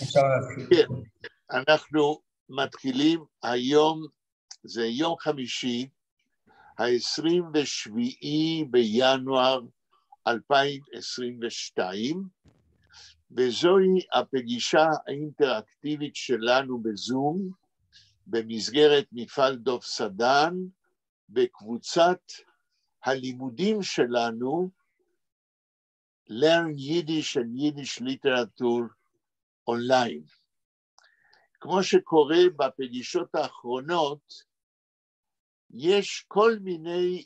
אפשר להתחיל. כן, אנחנו מתחילים היום, זה יום חמישי, ה-27 בינואר 2022, וזוהי הפגישה האינטראקטיבית שלנו בזום, במסגרת מפעל דוב סדן, בקבוצת הלימודים שלנו, Learn Yiddish and Yiddish Literature אונליין. כמו שקורה בפגישות האחרונות, יש כל מיני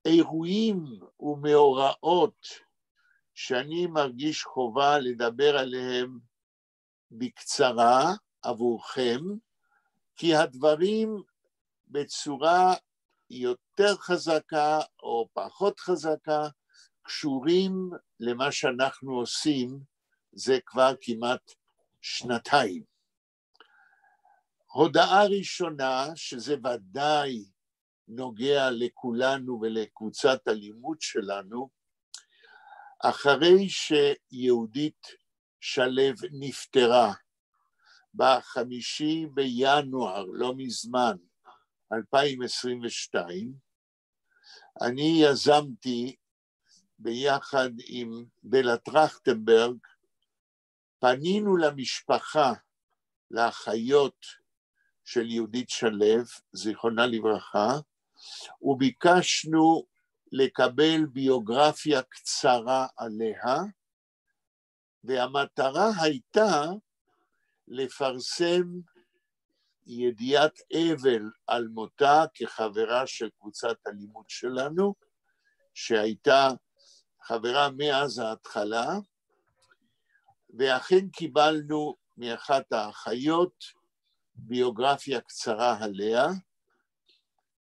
אירועים ומאורעות שאני מרגיש חובה לדבר עליהם בקצרה עבורכם, כי הדברים בצורה יותר חזקה או פחות חזקה קשורים למה שאנחנו עושים, זה כבר כמעט שנתיים. הודעה ראשונה, שזה ודאי נוגע לכולנו ולקבוצת הלימוד שלנו, אחרי שיהודית שלו נפטרה ב5 בינואר, לא מזמן, 2022, אני יזמתי ביחד עם בלה טרכטנברג, פנינו למשפחה, לאחיות של יהודית שלו, זיכרונה לברכה, וביקשנו לקבל ביוגרפיה קצרה עליה, והמטרה הייתה לפרסם ידיעת אבל על מותה כחברה של קבוצת הלימוד שלנו, שהייתה חברה מאז ההתחלה, ואכן קיבלנו מאחת האחיות ביוגרפיה קצרה עליה.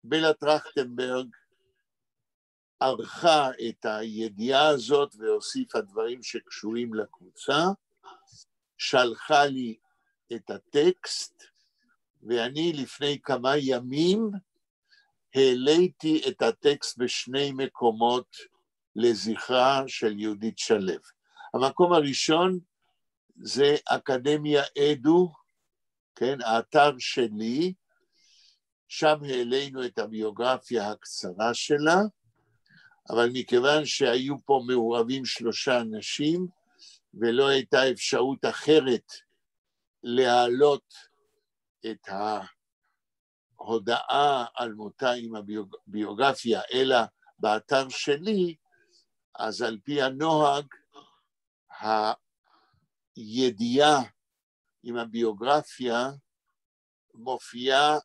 בלה טרכטנברג ערכה את הידיעה הזאת והוסיפה דברים שקשורים לקבוצה, שלחה לי את הטקסט, ואני לפני כמה ימים העליתי את הטקסט בשני מקומות לזכרה של יהודית שלו. המקום הראשון זה אקדמיה אדו, כן, האתר שלי, שם העלינו את הביוגרפיה הקצרה שלה, אבל מכיוון שהיו פה מעורבים 3 אנשים, ולא הייתה אפשרות אחרת להעלות את ההודעה על מותה עם הביוגרפיה, אלא באתר שלי, אז על פי הנוהג, הידיעה עם הביוגרפיה מופיעה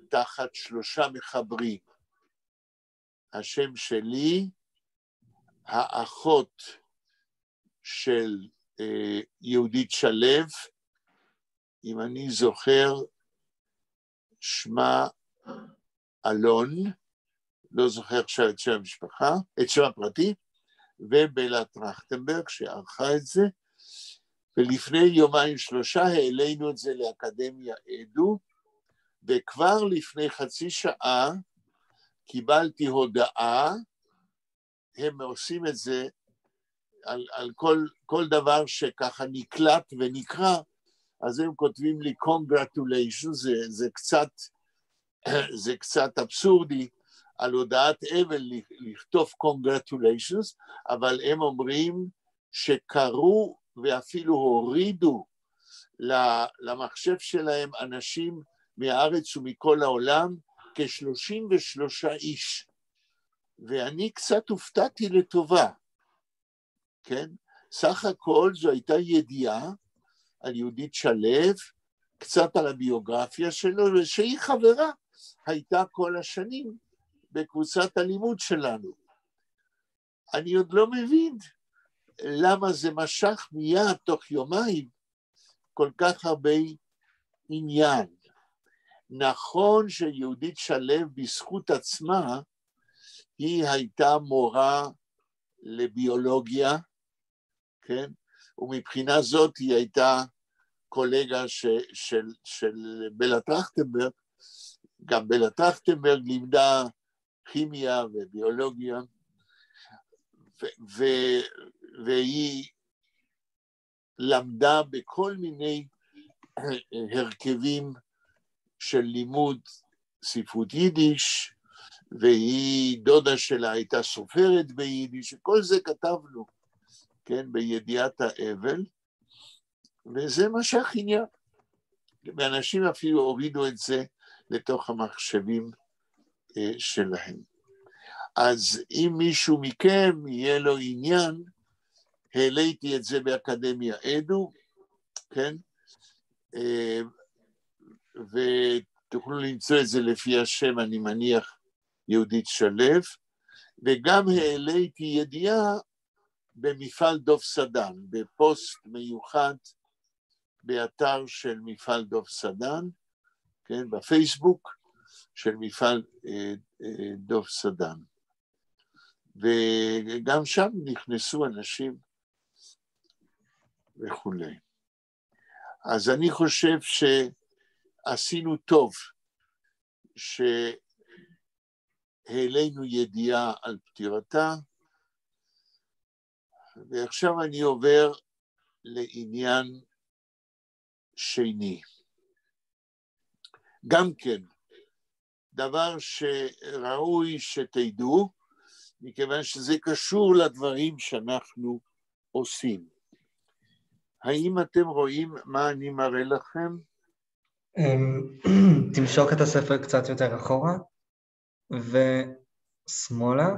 תחת 3 מחברים. השם שלי, האחות של יהודית שלו, אם אני זוכר, שמה אלון, לא זוכר עכשיו את שם המשפחה, את שם הפרטי, ובלה טרכטנברג שערכה את זה, ולפני 2-3 העלינו את זה לאקדמיה אדו, וכבר לפני חצי שעה קיבלתי הודעה, הם עושים את זה על כל דבר שככה נקלט ונקרא, אז הם כותבים לי congratulations, זה קצת אבסורדי על הודעת אבל לכתוב congratulations, אבל הם אומרים שקראו ואפילו הורידו למחשב שלהם אנשים מהארץ ומכל העולם, כ-33 איש, ואני קצת הופתעתי לטובה, כן? סך הכל זו הייתה ידיעה על יהודית שלו, קצת על הביוגרפיה שלו, ושהיא חברה, הייתה כל השנים בקבוצת הלימוד שלנו. אני עוד לא מבין למה זה משך מיד תוך יומיים כל כך הרבה עניין. נכון שיהודית שלו בזכות עצמה, היא הייתה מורה לביולוגיה, כן? ומבחינה זאת היא הייתה קולגה של בלה טרכטנברג, גם בלה טרכטנברג לימדה כימיה וביולוגיה, והיא למדה בכל מיני הרכבים של לימוד ספרות יידיש, והיא, דודה שלה הייתה סופרת ביידיש, כל זה כתבנו, כן, בידיעת האבל, וזה משך עניין. ואנשים אפילו הורידו את זה לתוך המחשבים שלהם. אז אם מישהו מכם יהיה לו עניין, העליתי את זה באקדמיה אדו, כן? ותוכלו למצוא את זה לפי השם, אני מניח, יהודית שלו, וגם העליתי ידיעה במפעל דוב סדן, בפוסט מיוחד באתר של מפעל דוב סדן, כן, בפייסבוק של מפעל דוב סדן. וגם שם נכנסו אנשים וכולי. אז אני חושב שעשינו טוב, שהעלינו ידיעה על פטירתה, ועכשיו אני עובר לעניין שני. גם כן, דבר שראוי שתדעו, מכיוון שזה קשור לדברים שאנחנו עושים. האם אתם רואים מה אני מראה לכם? תמשוק את הספר קצת יותר אחורה, ושמאלה.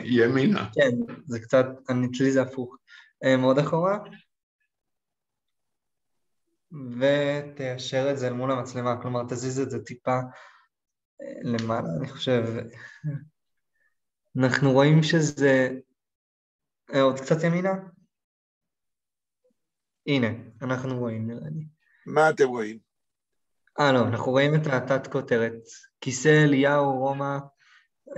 ימינה. כן, זה קצת, אצלי זה הפוך. מאוד אחורה. ותיישר את זה מול המצלמה, כלומר תזיז את זה טיפה למעלה, אני חושב. אנחנו רואים שזה עוד קצת ימינה. הנה, אנחנו רואים, נראה לי. מה אתם רואים? לא, אנחנו רואים את התת כותרת. כיסא אליהו, רומא,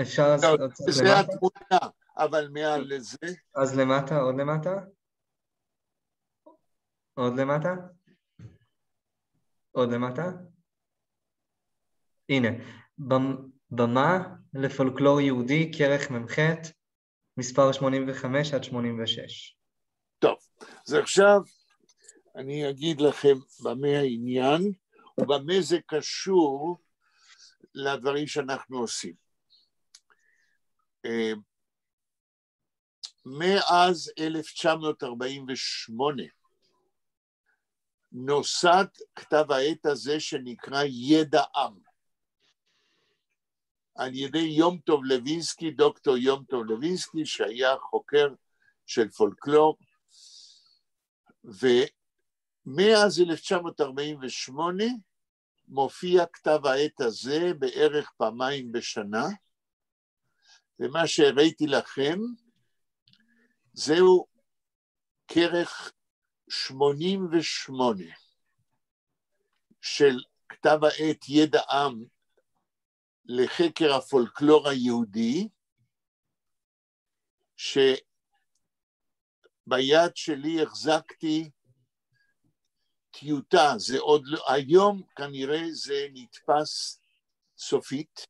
אפשר לעשות קצת למטה? זה התמונה, אבל מעל לזה. אז למטה, עוד למטה? עוד למטה? עוד למטה? הנה, במה לפולקלור יהודי, כרך ממ"ח, מספר 85 עד 86. טוב, אז עכשיו אני אגיד לכם במה העניין, ובמה זה קשור לדברים שאנחנו עושים. מאז 1948, נוסד כתב העת הזה שנקרא ידע עם, על ידי יום טוב לוינסקי, דוקטור יום טוב לוינסקי, שהיה חוקר של פולקלור, ומאז 1948 מופיע כתב העת הזה בערך פעמיים בשנה, ומה שהראיתי לכם, זהו כרך 88 של כתב העת ידע עם לחקר הפולקלור היהודי, שביד שלי החזקתי טיוטה, זה עוד לא, היום כנראה זה נתפס סופית,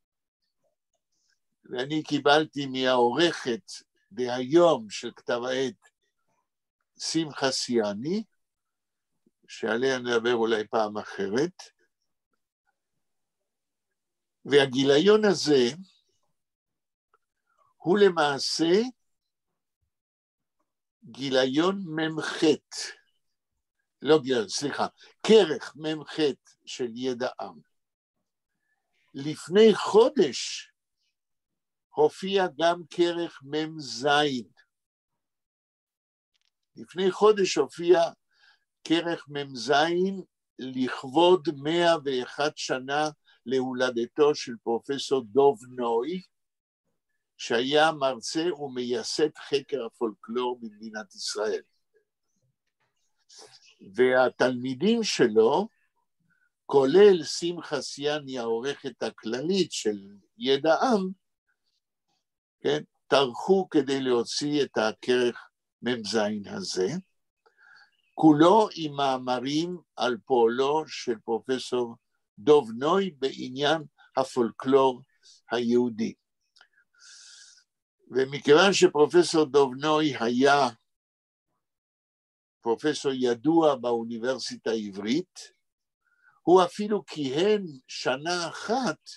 ואני קיבלתי מהעורכת דהיום של כתב העת שמחה סיאני, שעליה נדבר אולי פעם אחרת, והגיליון הזה הוא למעשה גיליון ממ"ח, לא גיליון, סליחה, כרך ממ"ח של ידע עם. לפני חודש הופיע גם כרך מ"ז. לפני חודש הופיע כרך מ"ז לכבוד 101 שנה להולדתו של פרופסור דוב נוי, שהיה מרצה ומייסד חקר הפולקלור במדינת ישראל. והתלמידים שלו, כולל שמחה סיאני, העורכת הכללית של ידע עם, כן, טרחו כדי להוציא את הכרך מ"ז הזה, כולו עם מאמרים על פועלו של פרופסור דוב נוי בעניין הפולקלור היהודי. ומכיוון שפרופסור דוב נוי היה פרופסור ידוע באוניברסיטה העברית, הוא אפילו כיהן שנה אחת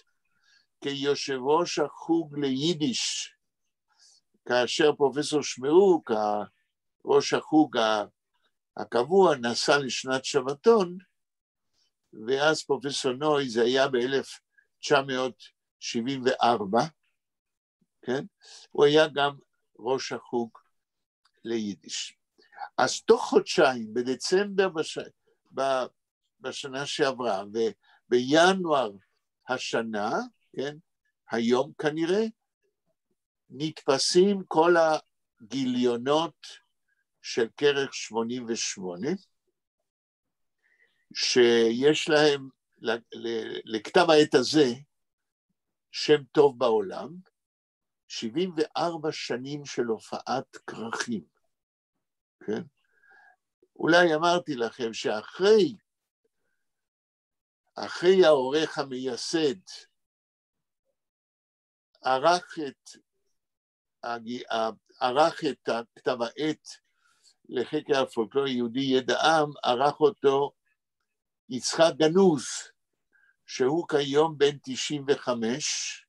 כיושב ראש החוג ליידיש, כאשר פרופסור שמעוק, ראש החוג הקבוע, נסע לשנת שבתון, ואז פרופסור נוי, זה היה ב-1974, כן? הוא היה גם ראש החוג ליידיש. אז תוך חודשיים, בדצמבר בשנה שעברה, ובינואר השנה, כן, היום כנראה, נתפסים כל הגיליונות של כרך 88, שיש להם, לכתב העת הזה, שם טוב בעולם, 74 שנים של הופעת כרכים, כן? אולי אמרתי לכם שאחרי העורך המייסד, ערך את כתב העת לחקר הפולקלור היהודי ידע עם, ערך אותו יצחק גנוז, שהוא כיום בן 95,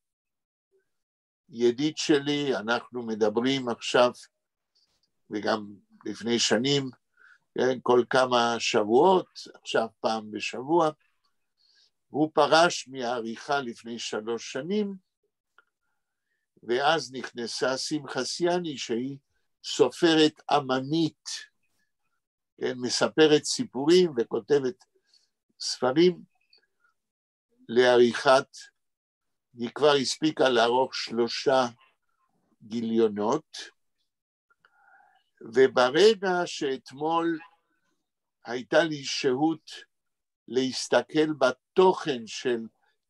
ידיד שלי, אנחנו מדברים עכשיו, וגם לפני שנים, כל כמה שבועות, עכשיו פעם בשבוע, הוא פרש מהעריכה לפני 3 שנים, ואז נכנסה שמחה סיאני, שהיא סופרת אמנית, כן, מספרת סיפורים וכותבת ספרים לעריכת, היא כבר הספיקה לערוך 3 גיליונות, וברגע שאתמול הייתה לי שהות להסתכל בתוכן של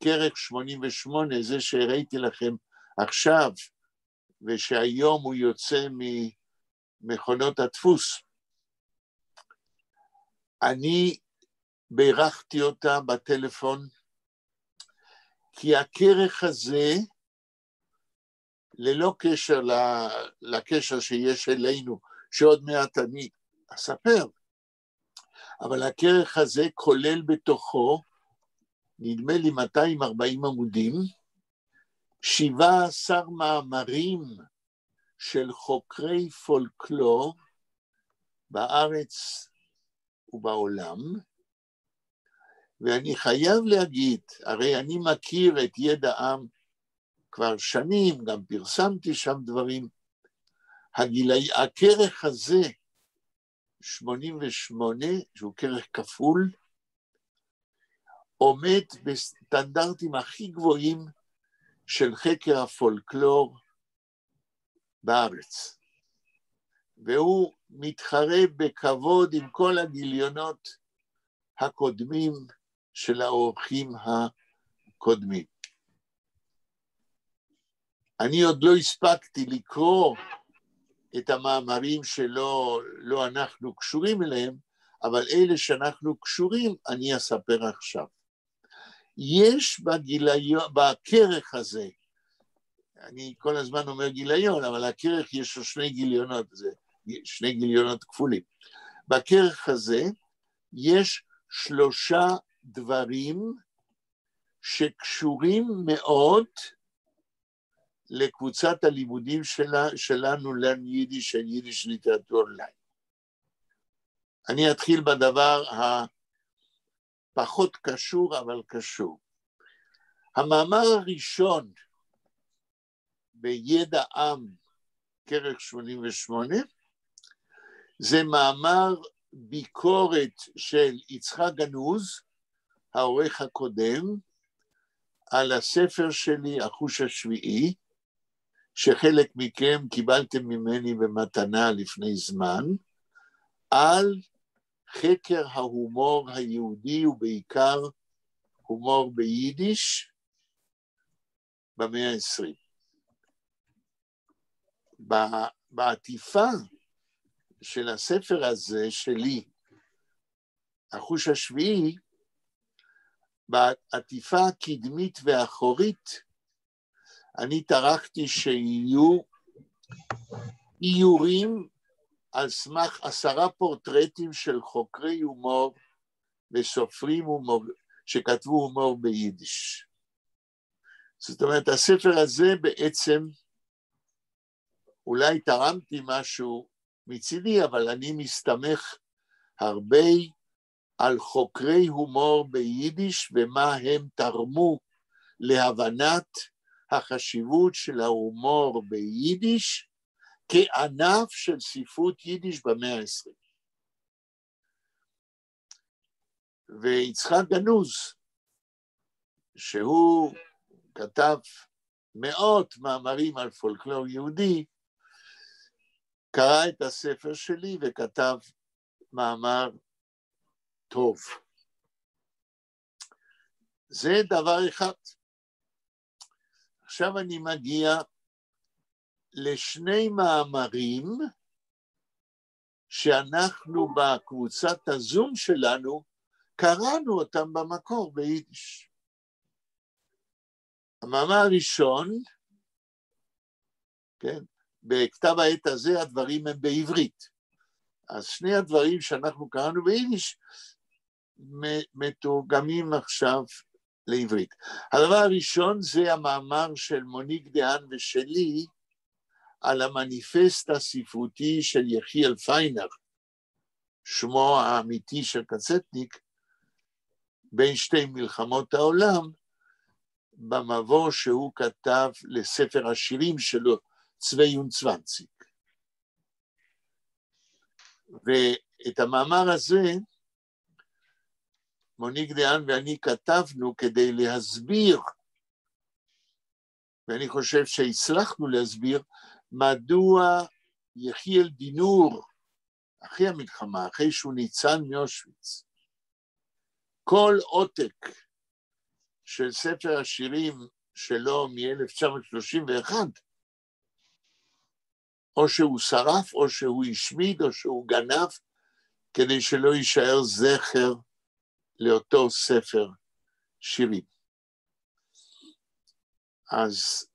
כרך 88, זה שהראיתי לכם עכשיו, ושהיום הוא יוצא ממכונות הדפוס, אני בירכתי אותה בטלפון, כי הכרך הזה, ללא קשר לקשר שיש אלינו, שעוד מעט אני אספר, אבל הכרך הזה כולל בתוכו, נדמה לי 240 עמודים, 17 מאמרים של חוקרי פולקלור בארץ ובעולם, ואני חייב להגיד, הרי אני מכיר את ידע עם כבר שנים, גם פרסמתי שם דברים, הכרך הזה, 88, שהוא כרך כפול, עומד בסטנדרטים הכי גבוהים של חקר הפולקלור בארץ. והוא מתחרה בכבוד עם כל הגיליונות הקודמים של האורחים הקודמים. אני עוד לא הספקתי לקרוא את המאמרים שלא אנחנו קשורים אליהם, אבל אלה שאנחנו קשורים, אני אספר עכשיו. יש בכרך הזה, אני כל הזמן אומר גיליון, אבל הכרך יש לו 2 גיליונות, זה 2 גיליונות כפולים. בכרך הזה יש 3 דברים שקשורים מאוד לקבוצת הלימודים שלנו ליידיש, של יידיש ליטרטורה אונליין. אני אתחיל בדבר הפחות קשור, אבל קשור. המאמר הראשון בידע עם, כרך 88, זה מאמר ביקורת של יצחק גנוז, העורך הקודם, על הספר שלי, החוש השביעי, שחלק מכם קיבלתם ממני במתנה לפני זמן, על חקר ההומור היהודי, ובעיקר הומור ביידיש, במאה ה-20. בעטיפה של הספר הזה שלי, החוש השביעי, בעטיפה הקדמית והאחורית, אני טרחתי שיהיו איורים על סמך 10 פורטרטים של חוקרי הומור וסופרים הומור, שכתבו הומור ביידיש. זאת אומרת, הספר הזה בעצם, אולי תרמתי משהו מצידי, אבל אני מסתמך הרבה על חוקרי הומור ביידיש, ומה הם תרמו להבנת החשיבות של ההומור ביידיש, כענף של ספרות יידיש במאה ה-20. ויצחק גנוז, שהוא כתב מאות מאמרים על פולקלור יהודי, קרא את הספר שלי וכתב מאמר טוב. זה דבר אחד. עכשיו אני מגיע לשני מאמרים שאנחנו בקבוצת הזום שלנו קראנו אותם במקור ביידיש. המאמר הראשון, כן, בכתב העת הזה הדברים הם בעברית. אז שני הדברים שאנחנו קראנו ביידיש מתורגמים עכשיו לעברית. הדבר הראשון זה המאמר של מוניק דהן ושלי על המניפסט הספרותי של יחיאל פיינר, שמו האמיתי של קצטניק, בין שתי מלחמות העולם, במבוא שהוא כתב לספר השירים שלו, 22. ואת המאמר הזה, מוניק דהן ואני כתבנו כדי להסביר, ואני חושב שהצלחנו להסביר, מדוע יחיאל דינור, אחרי המלחמה, אחרי שהוא ניצל מאושוויץ, כל עותק של ספר השירים שלו מ-1931, או שהוא שרף, או שהוא השמיד, או שהוא גנב, כדי שלא יישאר זכר לאותו ספר שירים. אז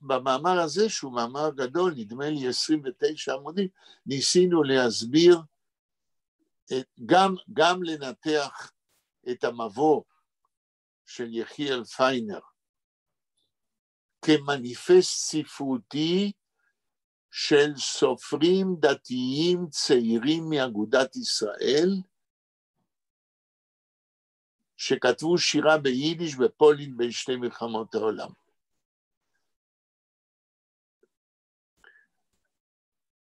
במאמר הזה, שהוא מאמר גדול, נדמה לי 29 עמודים, ניסינו להסביר, גם לנתח את המבוא של יחיאל פיינר, כמניפסט ספרותי של סופרים דתיים צעירים מאגודת ישראל, שכתבו שירה ביידיש בפולין בין שתי מלחמות העולם.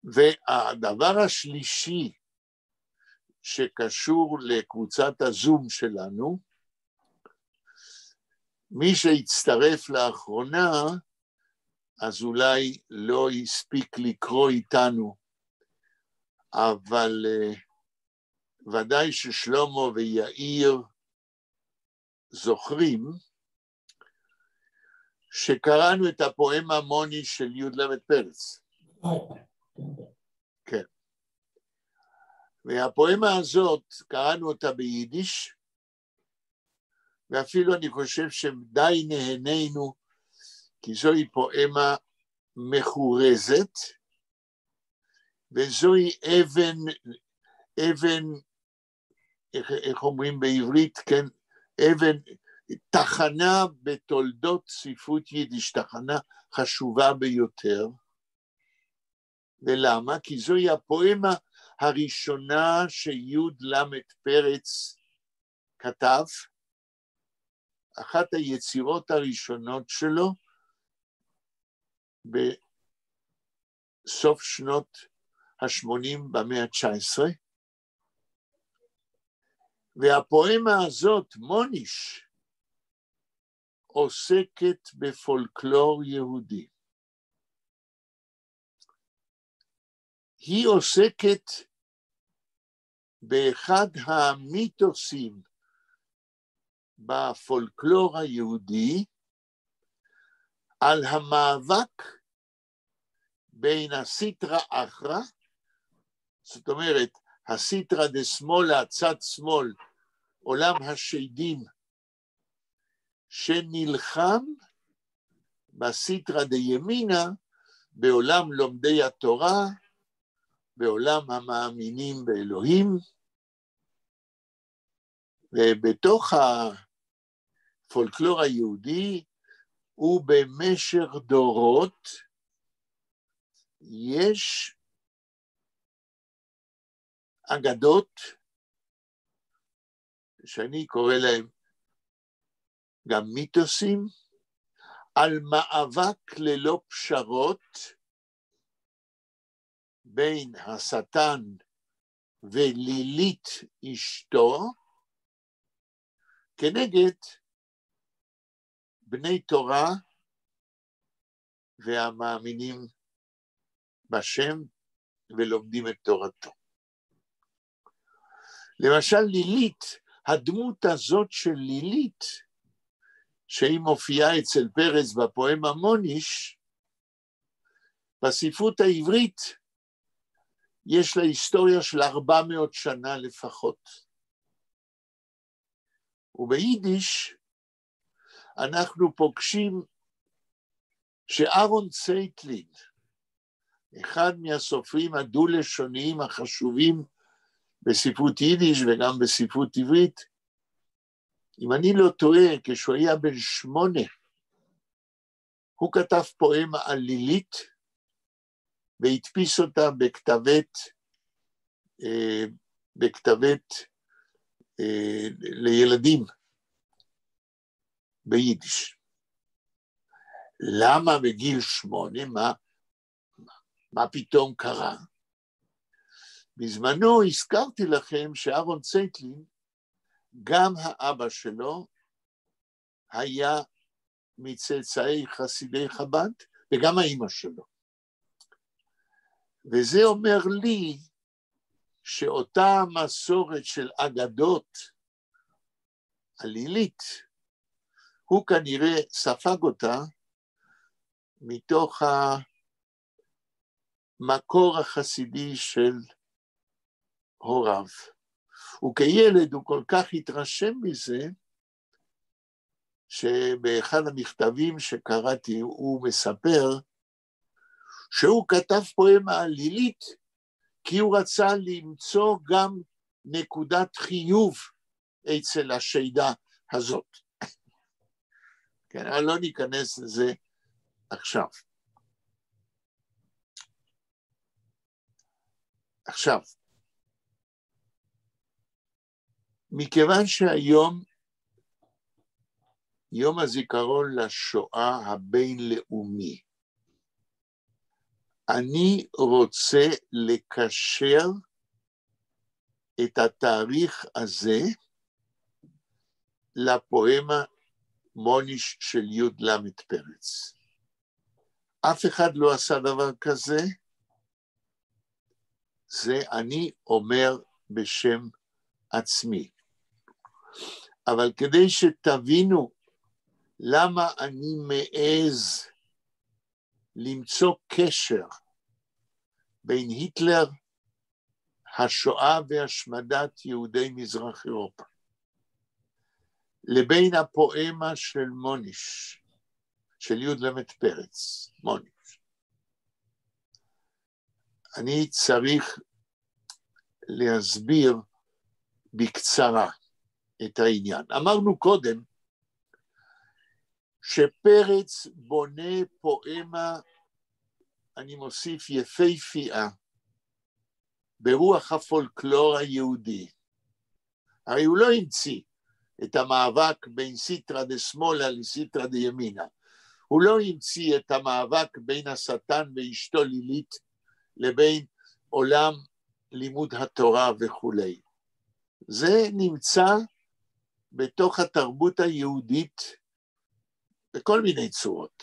והדבר השלישי שקשור לקבוצת הזום שלנו, מי שהצטרף לאחרונה, אז אולי לא הספיק לקרוא איתנו, אבל ודאי ששלמה ויאיר זוכרים, שקראנו את הפואמה מוני של י"ל פרץ. כן. והפואמה הזאת, קראנו אותה ביידיש, ואפילו אני חושב שדי נהנינו, כי זוהי פואמה מחורזת, וזוהי אבן, איך אומרים בעברית, כן, תחנה בתולדות ספרות יידיש, תחנה חשובה ביותר. ולמה? כי זוהי הפואמה הראשונה שי"ל פרץ כתב, אחת היצירות הראשונות שלו, בסוף שנות ה-80 במאה ה-19, והפואמה הזאת, מוניש, עוסקת בפולקלור יהודי. היא עוסקת באחד המיתוסים בפולקלור היהודי, על המאבק בין הסיטרא אחרא, זאת אומרת, הסיטרא דשמאלה, צד שמאל, עולם השדים, שנלחם בסיטרא דימינה, בעולם לומדי התורה, בעולם המאמינים באלוהים, ובתוך הפולקלור היהודי, ובמשך דורות, יש אגדות, שאני קורא להם גם מיתוסים, על מאבק ללא פשרות בין השטן ולילית אשתו, כנגד בני תורה והמאמינים בשם ולומדים את תורתו. למשל לילית, הדמות הזאת של לילית, שהיא מופיעה אצל פרץ בפואמה מוניש, בספרות העברית יש לה היסטוריה של 400 שנה לפחות. וביידיש אנחנו פוגשים שאהרון צייטלין, אחד מהסופרים הדו-לשוניים החשובים בספרות יידיש וגם בספרות עברית, אם אני לא טועה, כשהוא היה בן 8, הוא כתב פואמה על לילית, והדפיס אותה בכתבת לילדים ביידיש. למה בגיל 8? מה פתאום קרה? בזמנו הזכרתי לכם שאהרון צייטלין, גם האבא שלו היה מצאצאי חסידי חב"ד, וגם האמא שלו. וזה אומר לי שאותה מסורת של אגדות עלילית, הוא כנראה ספג אותה מתוך המקור החסידי של הוריו. וכילד הוא כל כך התרשם מזה, שבאחד המכתבים שקראתי הוא מספר, שהוא כתב פואמה על לילית, כי הוא רצה למצוא גם נקודת חיוב אצל השיידה הזאת. כן, אבל לא ניכנס לזה עכשיו. עכשיו, מכיוון שהיום, יום הזיכרון לשואה הבינלאומי, אני רוצה לקשר את התאריך הזה לפואמה מוניש של י"ל פרץ. אף אחד לא עשה דבר כזה, זה אני אומר בשם עצמי. אבל כדי שתבינו למה אני מעז למצוא קשר בין היטלר, השואה והשמדת יהודי מזרח אירופה, לבין הפואמה של מוניש, של י"ל פרץ, מוניש. אני צריך להסביר בקצרה את העניין. אמרנו קודם שפרץ בונה פואמה, אני מוסיף יפהפייה, ברוח הפולקלור היהודי. הרי הוא לא המציא את המאבק בין סיטרא דשמאלה לסיטרא דימינה. הוא לא המציא את המאבק בין השטן ואשתו לילית לבין עולם לימוד התורה וכו'. זה נמצא בתוך התרבות היהודית בכל מיני צורות.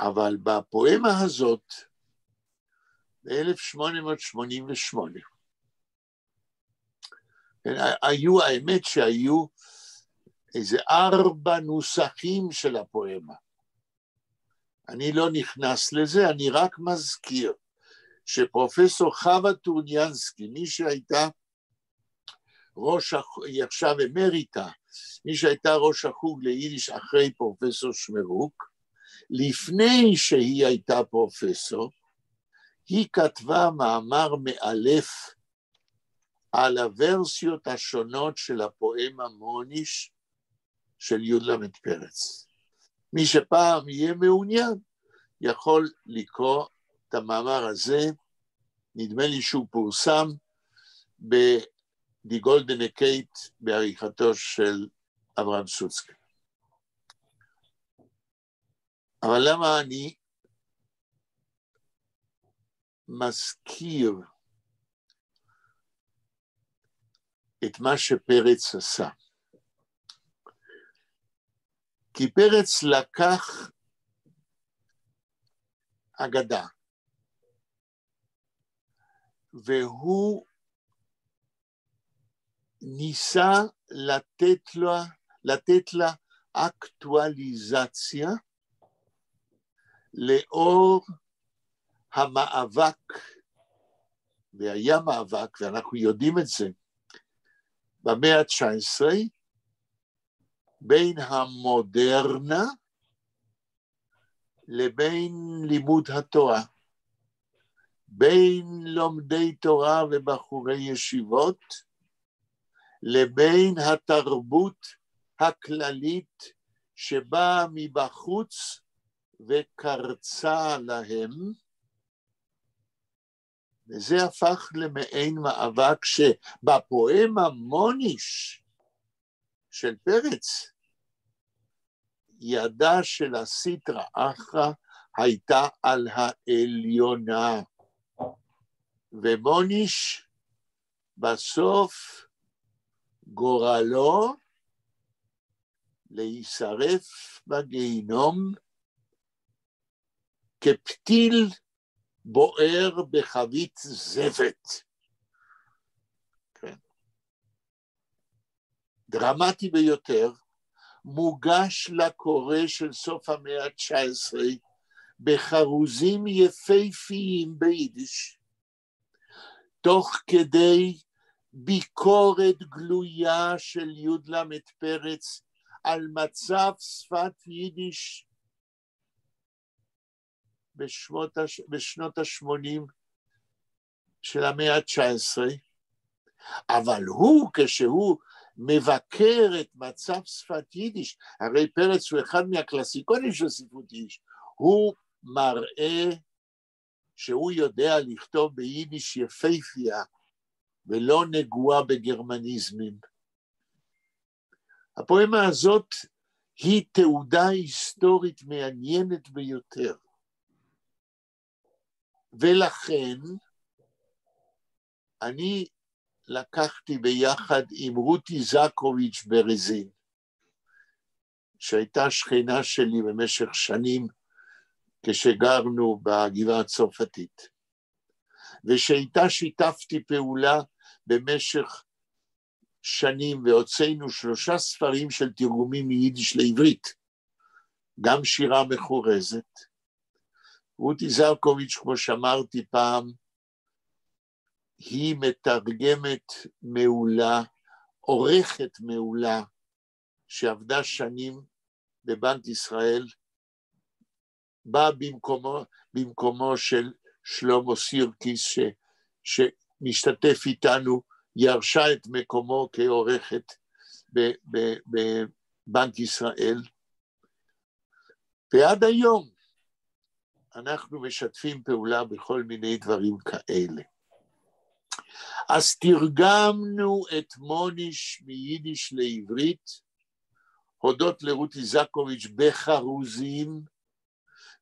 אבל בפואמה הזאת, ב-1888, האמת שהיו איזה 4 נוסחים של הפואמה. אני לא נכנס לזה, אני רק מזכיר שפרופסור חווה טורניאנסקי, מי שהייתה היא עכשיו אמריטה, מי שהייתה ראש החוג ליידיש אחרי פרופסור שמרוק, לפני שהיא הייתה פרופסור, היא כתבה מאמר מאלף על הוורסיות השונות של הפואמה מוניש של י"ל פרץ. מי שפעם יהיה מעוניין, יכול לקרוא את המאמר הזה, נדמה לי שהוא פורסם ב-Die Goldene Kate בעריכתו של אברהם סוצקי. אבל למה אני מזכיר את מה שפרץ עשה? כי פרץ לקח אגדה, והוא ניסה לתת לה אקטואליזציה לאור המאבק, והיה מאבק, ואנחנו יודעים את זה, במאה ה-19, בין המודרנה לבין לימוד התורה, בין לומדי תורה ובחורי ישיבות, לבין התרבות הכללית שבאה מבחוץ וקרצה להם, וזה הפך למעין מאבק שבפואמה מוניש של פרץ, ידה של הסיטרא אחרא הייתה על העליונה, ומוניש בסוף גורלו להישרף בגיהינום כפתיל בוער בחבית זבת. כן. דרמטי ביותר, מוגש לקורא של סוף המאה ה-19 בחרוזים יפהפיים ביידיש, תוך כדי ביקורת גלויה של י"ל פרץ על מצב שפת יידיש בשנות ה-80 של המאה ה-19, אבל הוא, כשהוא מבקר את מצב שפת יידיש, הרי פרץ הוא אחד מהקלאסיקונים של ספרות יידיש, הוא מראה שהוא יודע לכתוב ביידיש יפהפייה, ולא נגועה בגרמניזמים. הפואמה הזאת היא תעודה היסטורית מעניינת ביותר, ולכן אני לקחתי ביחד עם רותי זקוביץ' ברזין, שהייתה שכנה שלי במשך שנים כשגרנו בגבעה הצרפתית, ושאיתה שיתפתי פעולה במשך שנים, והוצאנו 3 ספרים של תרגומים מיידיש לעברית, גם שירה מחורזת. רותי זקוביץ', כמו שאמרתי פעם, היא מתרגמת מעולה, עורכת מעולה, שעבדה שנים בבנק ישראל, באה במקומו של שלמה סירקיס, שמשתתף איתנו, ירשה את מקומו כעורכת בבנק ישראל, ועד היום אנחנו משתפים פעולה בכל מיני דברים כאלה. אז תרגמנו את מוניש מיידיש לעברית, הודות לרותי זקוביץ' בחרוזים,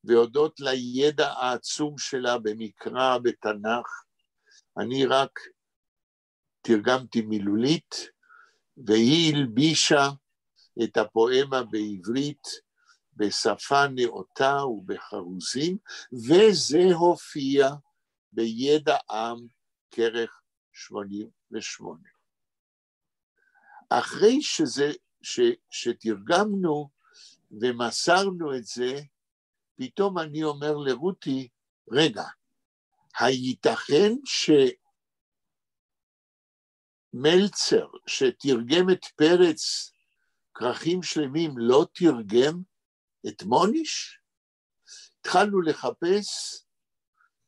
והודות לידע העצום שלה במקרא, בתנ"ך. אני רק תרגמתי מילולית, והיא הלבישה את הפואמה בעברית, בשפה נאותה ובחרוזים, וזה הופיע בידע עם כרך 88. אחרי שתרגמנו ומסרנו את זה, פתאום אני אומר לרותי, רגע, הייתכן שמלצר, שתרגם את פרץ כרכים שלמים, לא תרגם את מוניש? התחלנו לחפש,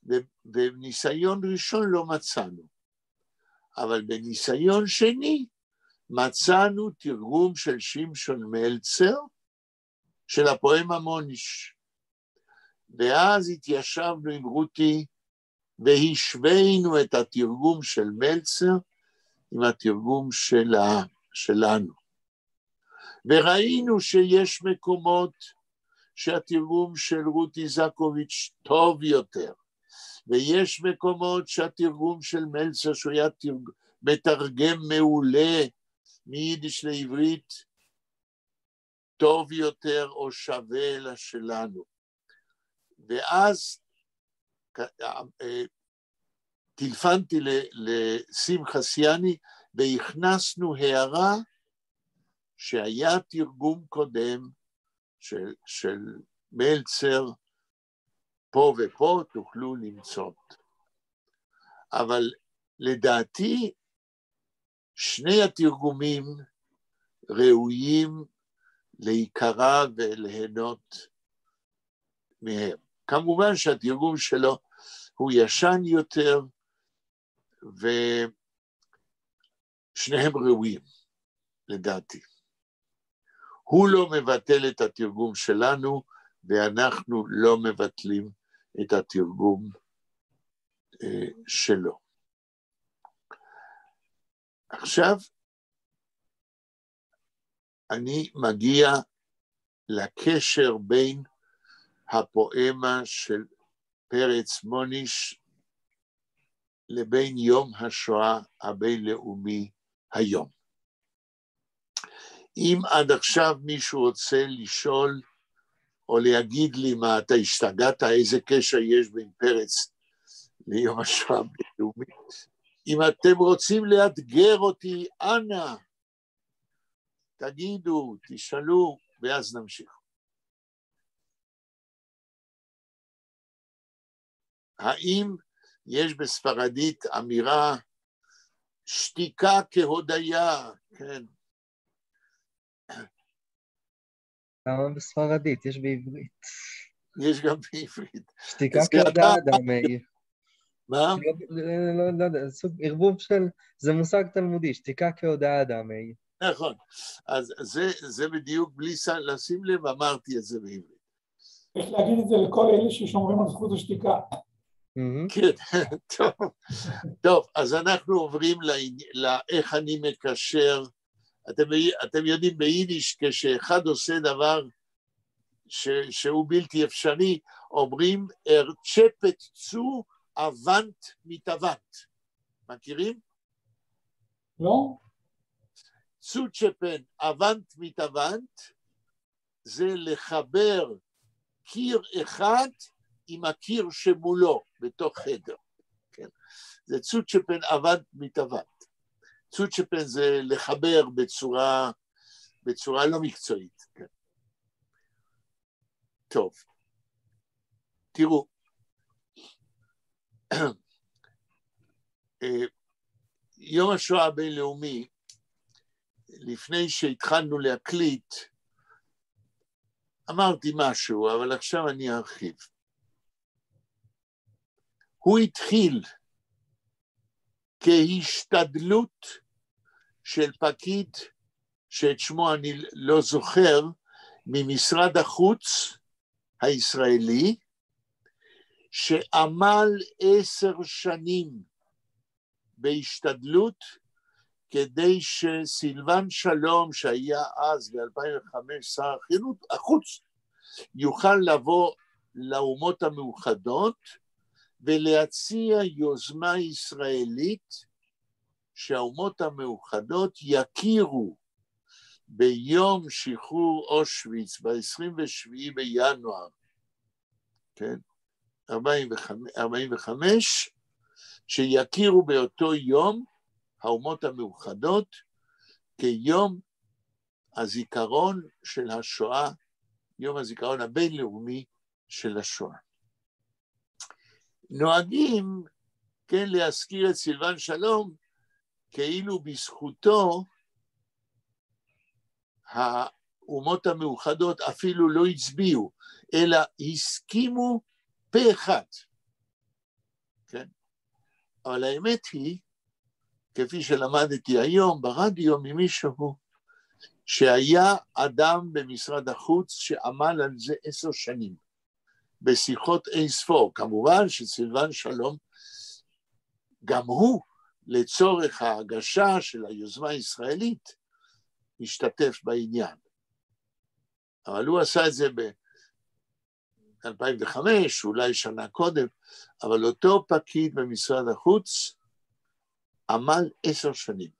ובניסיון ראשון לא מצאנו, אבל בניסיון שני מצאנו תרגום של שמשון מלצר, של הפואמה מוניש, ואז התיישבנו עם רותי, והשווינו את התרגום של מלצר, עם התרגום שלנו. וראינו שיש מקומות שהתרגום של רותי זקוביץ' טוב יותר, ויש מקומות שהתרגום של מלצר, שהוא היה מתרגם מעולה מיידיש לעברית, טוב יותר או שווה לשלנו. ואז טלפנתי לשמחה סיאני, והכנסנו הערה שהיה תרגום קודם של מלצר, פה ופה תוכלו למצוא. אבל לדעתי שני התרגומים ראויים להיקרא וליהנות מהם. כמובן שהתרגום שלו הוא ישן יותר, ושניהם ראויים, לדעתי. הוא לא מבטל את התרגום שלנו, ואנחנו לא מבטלים את התרגום שלו. עכשיו, אני מגיע לקשר בין הפואמה של פרץ מוניש לבין יום השואה הבינלאומי היום. אם עד עכשיו מישהו רוצה לשאול או להגיד לי מה, אתה השתגעת, איזה קשר יש בין פרץ ליום השואה הבינלאומי, אם אתם רוצים לאתגר אותי, אנא, תגידו, תשאלו, ואז נמשיך. האם יש בספרדית אמירה שתיקה כהודיה? כן. למה בספרדית? יש בעברית. יש גם בעברית. שתיקה כהודיה אדם. מה? לא יודע, סוג ערבוב של, זה מושג תלמודי, שתיקה כהודיה אדם. נכון, אז זה בדיוק בלי לשים לב, אמרתי את זה בעברית. יש להגיד את זה לכל אלה ששומרים על זכות השתיקה. כן, טוב, אז אנחנו עוברים לאיך אני מקשר. אתם יודעים ביידיש, כשאחד עושה דבר שהוא בלתי אפשרי, אומרים, צ'פט צו אבנט מתאבנט. מכירים? לא? צו צ'פן אבנט מתאבנט, זה לחבר קיר אחד עם הקיר שמולו, בתוך חדר. כן? זה צו צ'פן אבנט מתאבנט. צו צ'פן זה לחבר בצורה לא מקצועית. כן? טוב. תראו, יום השואה הבינלאומי, לפני שהתחלנו להקליט, אמרתי משהו, אבל עכשיו אני ארחיב. הוא התחיל כהשתדלות של פקיד, שאת שמו אני לא זוכר, ממשרד החוץ הישראלי, שעמל 10 שנים בהשתדלות, כדי שסילבן שלום, שהיה אז ב-2005 שר החוץ, יוכל לבוא לאומות המאוחדות, ולהציע יוזמה ישראלית, שהאומות המאוחדות יכירו ביום שחרור אושוויץ, ב-27 בינואר, כן? 45, שיכירו באותו יום, האומות המאוחדות, כיום הזיכרון של השואה, יום הזיכרון הבינלאומי של השואה. נוהגים, כן, להזכיר את סילבן שלום, כאילו בזכותו, האומות המאוחדות אפילו לא הצביעו, אלא הסכימו פה אחד. כן? אבל האמת היא, כפי שלמדתי היום ברדיו ממישהו, שהיה אדם במשרד החוץ שעמל על זה 10 שנים, בשיחות אין ספור. כמובן שסילבן שלום, גם הוא, לצורך ההגשה של היוזמה הישראלית, השתתף בעניין. אבל הוא עשה את זה ב-2005, אולי שנה קודם, אבל אותו פקיד במשרד החוץ עמל 10 שנים.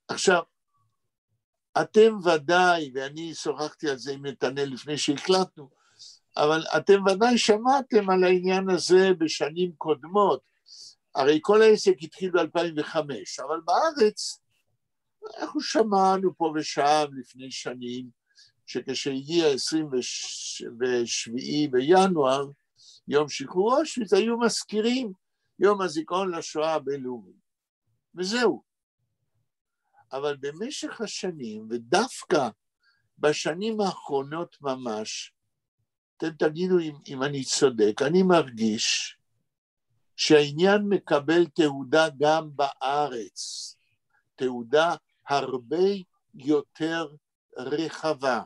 עכשיו, אתם ודאי, ואני שוחחתי על זה עם נתנאל לפני שהקלטנו, אבל אתם ודאי שמעתם על העניין הזה בשנים קודמות. הרי כל העסק התחיל ב-2005, אבל בארץ אנחנו שמענו פה ושם לפני שנים, שכשהגיע 27 בינואר, יום שחרור אושוויץ, היו מזכירים יום הזיכרון לשואה הבינלאומי. וזהו. אבל במשך השנים, ודווקא בשנים האחרונות ממש, אתם תגידו אם אני צודק, אני מרגיש שהעניין מקבל תעודה גם בארץ, תעודה הרבה יותר רחבה.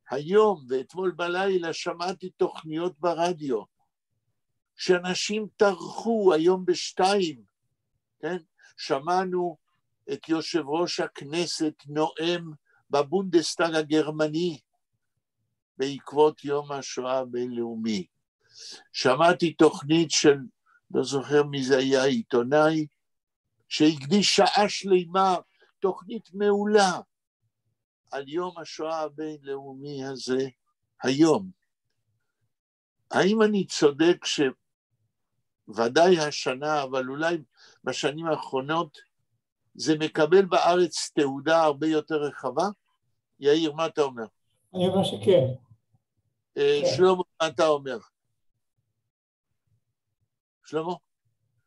היום ואתמול בלילה שמעתי תוכניות ברדיו, שאנשים טרחו היום ב2, כן? שמענו את יושב ראש הכנסת נואם בבונדסטאג הגרמני, בעקבות יום השואה הבינלאומי. שמעתי תוכנית של, לא זוכר מי זה היה, עיתונאי, שהקדיש שעה שלמה, תוכנית מעולה, על יום השואה הבינלאומי הזה, היום. האם אני צודק שוודאי השנה, אבל אולי בשנים האחרונות, זה מקבל בארץ תעודה הרבה יותר רחבה? יאיר, מה אתה אומר? אני אומר שכן. שלמה, מה אתה אומר? שלמה?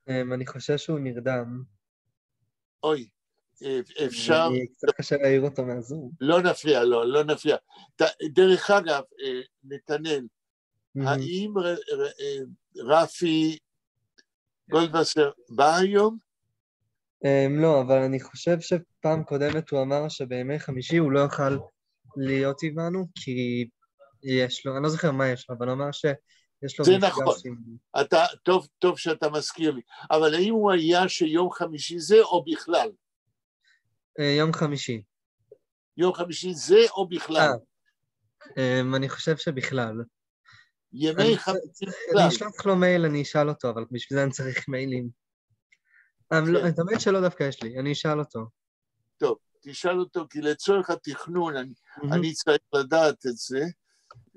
אני חושב שהוא נרדם. אוי, אפשר... קצת קשה להעיר אותו מהזום. לא נפריע, לא נפריע. דרך אגב, נתנאל, האם רפי גולדווסר בא היום? לא, אבל אני חושב שפעם קודמת הוא אמר שבימי חמישי הוא לא יוכל להיות עימנו, כי יש לו, אני לא זוכר מה יש לו, אבל הוא אמר שיש לו... זה נכון, טוב שאתה מזכיר לי, אבל האם הוא היה שיום חמישי זה או בכלל? יום חמישי. יום חמישי זה או בכלל? אני חושב שבכלל. ימי חמישי בכלל. אני אשלח לו מייל, אני אשאל אותו, אבל בשביל זה אני צריך מיילים. את המייל שלו דווקא יש לי, אני אשאל אותו. טוב, תשאל אותו, כי לצורך התכנון, אני צריך לדעת את זה,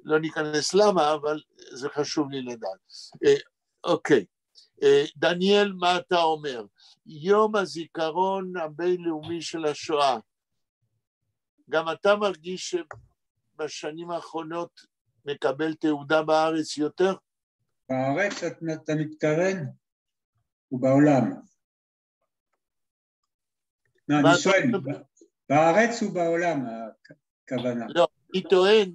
לא ניכנס למה, אבל זה חשוב לי לדעת. אוקיי, דניאל, מה אתה אומר? יום הזיכרון הבינלאומי של השואה, גם אתה מרגיש שבשנים האחרונות מקבל תעודה בארץ יותר? בארץ אתה מתכוון? ובעולם. אני שואל, בארץ ובעולם הכוונה. לא, אני טוען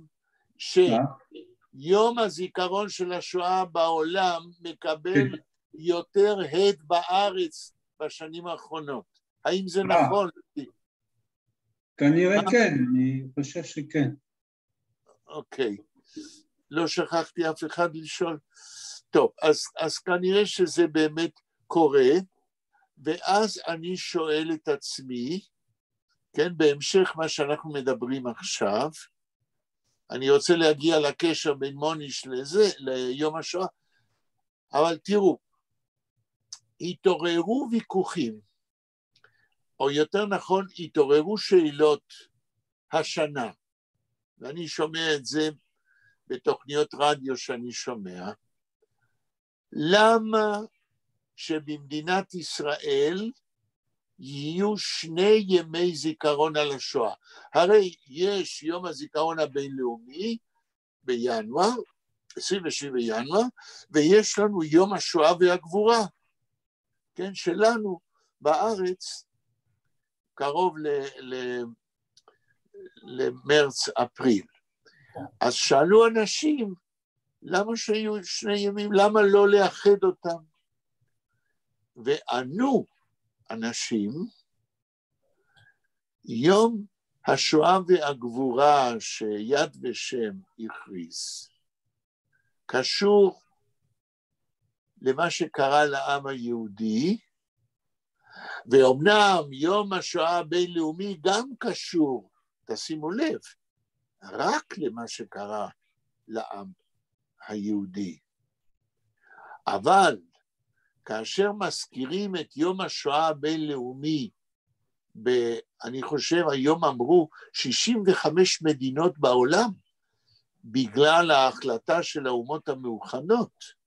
שיום הזיכרון של השואה בעולם מקבל יותר הד בארץ בשנים האחרונות. האם זה נכון? כנראה כן, אני חושב שכן. אוקיי, לא שכחתי אף אחד לשאול. טוב, אז כנראה שזה באמת קורה, ואז אני שואל את עצמי, כן, בהמשך מה שאנחנו מדברים עכשיו, אני רוצה להגיע לקשר בין מוניש לזה, ליום השואה, אבל תראו, התעוררו ויכוחים, או יותר נכון, התעוררו שאלות השנה, ואני שומע את זה בתוכניות רדיו שאני שומע, למה שבמדינת ישראל יהיו 2 ימי זיכרון על השואה? הרי יש יום הזיכרון הבינלאומי בינואר, 27 בינואר, ויש לנו יום השואה והגבורה, כן, שלנו בארץ, קרוב למרץ-אפריל. אז שאלו אנשים, למה שיהיו 2 ימים? למה לא לאחד אותם? וענו אנשים, יום השואה והגבורה שיד ושם הכריז, קשור למה שקרה לעם היהודי, ואומנם יום השואה הבינלאומי גם קשור, תשימו לב, רק למה שקרה לעם היהודי. אבל כאשר מזכירים את יום השואה הבינלאומי, אני חושב היום אמרו 65 מדינות בעולם, בגלל ההחלטה של האומות המאוחדות,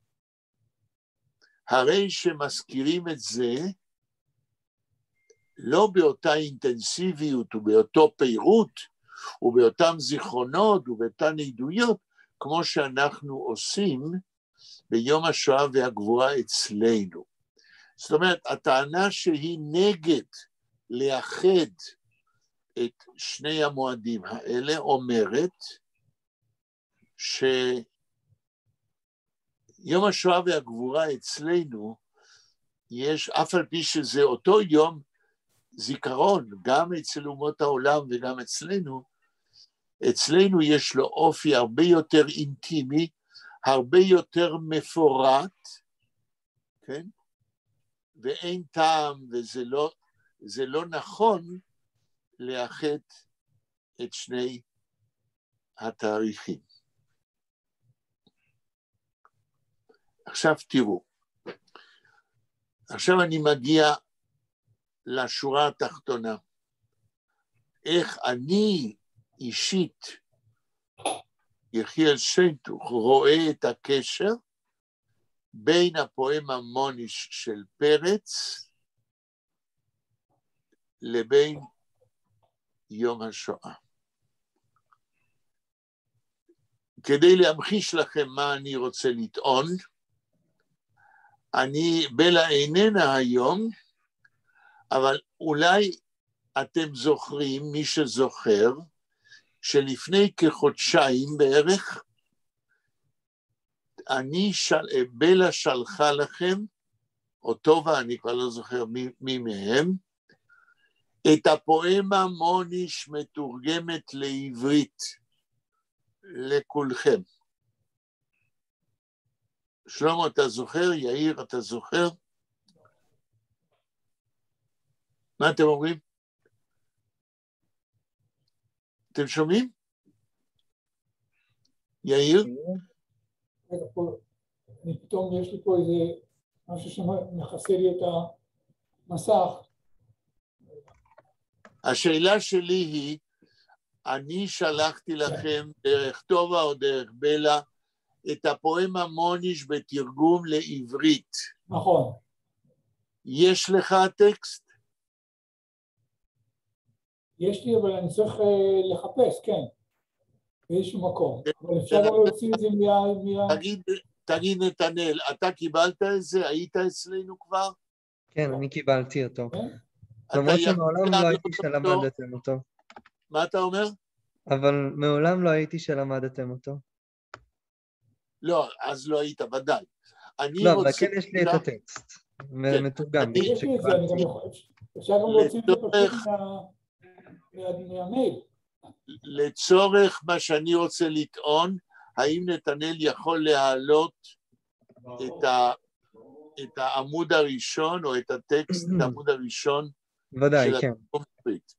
הרי שמזכירים את זה לא באותה אינטנסיביות ובאותו פירוט ובאותם זיכרונות ובאותן עדויות, כמו שאנחנו עושים ביום השואה והגבורה אצלנו. זאת אומרת, הטענה שהיא נגד לאחד את 2 המועדים האלה אומרת שיום השואה והגבורה אצלנו יש, אף על פי שזה אותו יום זיכרון, גם אצל אומות העולם וגם אצלנו יש לו אופי הרבה יותר אינטימי, הרבה יותר מפורט, כן? ואין טעם וזה לא נכון לאחד את 2 התאריכים. עכשיו תראו, עכשיו אני מגיע לשורה התחתונה. איך אני אישית, יחיאל שיינטוך, רואה את הקשר בין הפואמה מוניש של פרץ לבין יום השואה. כדי להמחיש לכם מה אני רוצה לטעון, בלה איננה היום, אבל אולי אתם זוכרים, מי שזוכר, שלפני כחודשיים בערך, בלה שלחה לכם, אותו ואני כבר לא זוכר מי מהם, את הפואמה מוניש מתורגמת לעברית, לכולכם. שלמה, אתה זוכר? יאיר, אתה זוכר? מה אתם אומרים? אתם שומעים? יאיר? פתאום יש לי פה איזה משהו שמכסה לי את המסך. השאלה שלי היא, אני שלחתי לכם דרך טובה או דרך בלה את הפואמה מוניש בתרגום לעברית. נכון. יש לך טקסט? יש לי, אבל אני צריך לחפש, כן. באיזשהו מקום. אבל אפשר גם להוציא את זה תגיד נתנאל, אתה קיבלת את זה? היית אצלנו כבר? כן, אני קיבלתי אותו. למרות שמעולם לא הייתי שלמדתם אותו. מה אתה אומר? אבל מעולם לא הייתי שלמדתם אותו. לא, אז לא היית, ודאי. לא, אבל כן יש לי את הטקסט. מתורגם. יש לי את זה, אני גם יכול. אפשר גם להוציא את זה פשוט מהמייל. לצורך מה שאני רוצה לטעון, האם נתנאל יכול להעלות את העמוד הראשון, או את הטקסט, את העמוד הראשון ודאי, של כן. התקומפרית?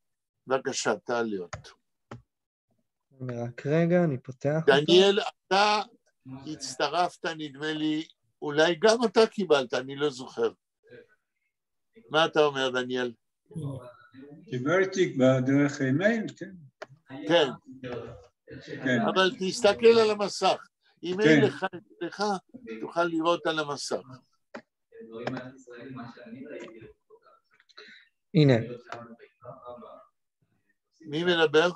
בבקשה, תעלה אותו. רק רגע, אני פותח אותו. דניאל, אתה הצטרפת, נדמה לי, אולי גם אתה קיבלת, אני לא זוכר. מה אתה אומר, דניאל? קיבלתי בדרך אימייל, כן. כן. אבל תסתכל על המסך. אם אין לך, תוכל לראות על המסך. הנה. מי מדבר?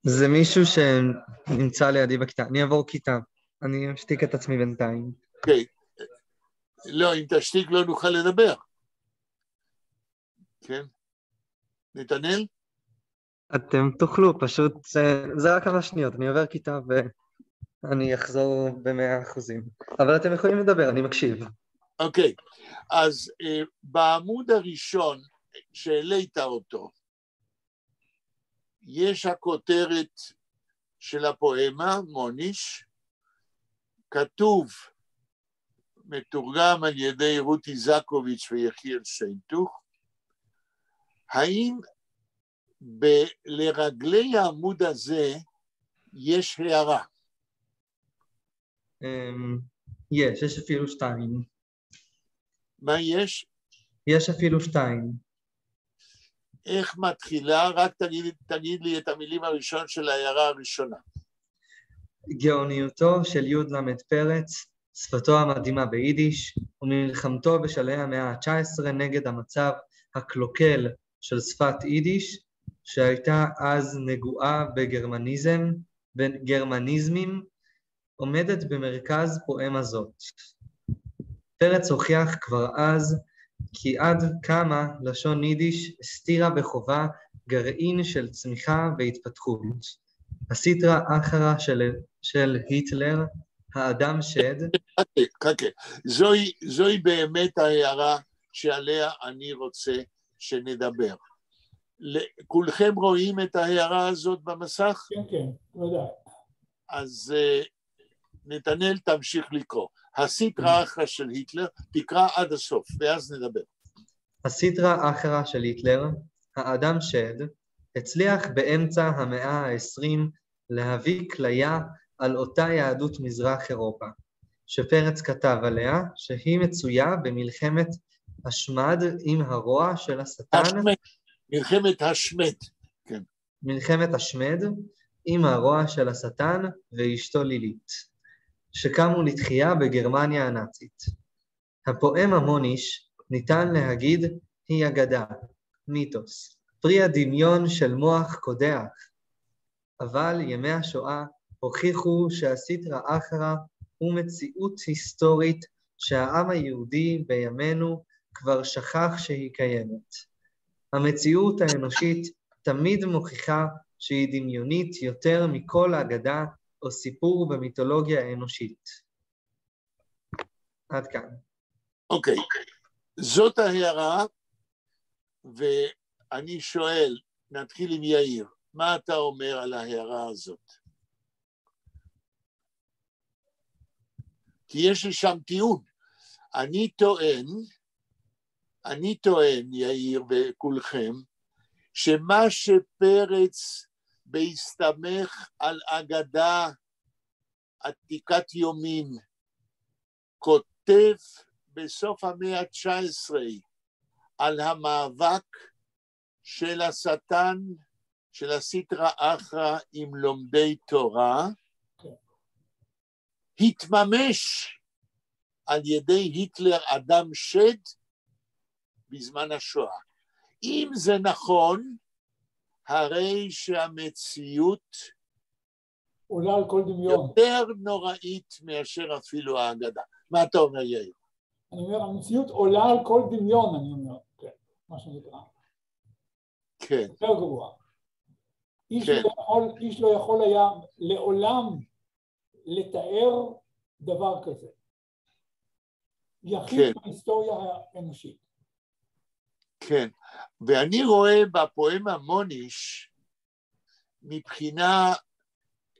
זה מישהו שנמצא לידי בכיתה. אני אעבור כיתה. אני אשתיק את עצמי בינתיים. אוקיי. לא, אם תשתיק לא נוכל לדבר. כן? נתנאל? אתם תוכלו, פשוט, זה רק כמה שניות, אני עובר כיתה ואני אחזור ב100%. אבל אתם יכולים לדבר, אני מקשיב. אוקיי, אז בעמוד הראשון שהעלית אותו, יש הכותרת של הפואמה, מוניש, כתוב, מתורגם על ידי רותי זקוביץ' ויחיאל שיינטוך, האם לרגלי העמוד הזה יש הערה? יש אפילו 2. מה יש? יש אפילו 2. איך מתחילה? רק תגיד לי את המילים הראשון של ההערה הראשונה. גאוניותו של י"ל פרץ, שפתו המדהימה ביידיש, ומלחמתו בשלהי המאה ה-19 נגד המצב הקלוקל של שפת יידיש, שהייתה אז נגועה בגרמניזמים, עומדת במרכז פואמה זאת. פרץ הוכיח כבר אז כי עד כמה לשון יידיש הסתירה בחובה גרעין של צמיחה והתפתחות. הסטרא אחרא של היטלר, האדם שד. חכה. זוהי באמת ההערה שעליה אני רוצה שנדבר. כולכם רואים את ההערה הזאת במסך? כן, כן, ודאי. אז נתנאל תמשיך לקרוא. הסטרא אחרא של היטלר, תקרא עד הסוף, ואז נדבר. הסטרא אחרא של היטלר, האדם שד, הצליח באמצע המאה ה-20 להביא כליה על אותה יהדות מזרח אירופה, שפרץ כתב עליה שהיא מצויה במלחמת השמד עם הרוע של השטן. מלחמת השמד, כן. מלחמת השמד עם הרוע של השטן ואשתו לילית, שקמו לתחייה בגרמניה הנאצית. הפואמה מוניש, ניתן להגיד, היא אגדה, מיתוס, פרי הדמיון של מוח קודח, אבל ימי השואה הוכיחו שהסטרא אחרא הוא מציאות היסטורית שהעם היהודי בימינו כבר שכח שהיא קיימת. המציאות האנושית תמיד מוכיחה שהיא דמיונית יותר מכל אגדה או סיפור במיתולוגיה האנושית. עד כאן. אוקיי, זאת ההערה, ואני שואל, נתחיל עם יאיר, מה אתה אומר על ההערה הזאת? כי יש לי שם טיעון. אני טוען, יאיר וכולכם, שמה שפרץ בהסתמך על אגדה עתיקת יומין, כותב בסוף המאה ה-19 על המאבק של השטן, של הסטרא אחרא עם לומדי תורה, התממש על ידי היטלר אדם שד בזמן השואה. אם זה נכון, הרי שהמציאות עולה על כל דמיון. יותר נוראית מאשר אפילו האגדה. מה אתה אומר, יאיר? אני אומר, המציאות עולה על כל דמיון, אני אומר, כן, מה שנקרא. כן. יותר גרוע. כן. איש לא יכול היה לעולם לתאר דבר כזה. יחיד כן. בהיסטוריה האנושית. כן, ואני רואה בפואמה מוניש, מבחינה,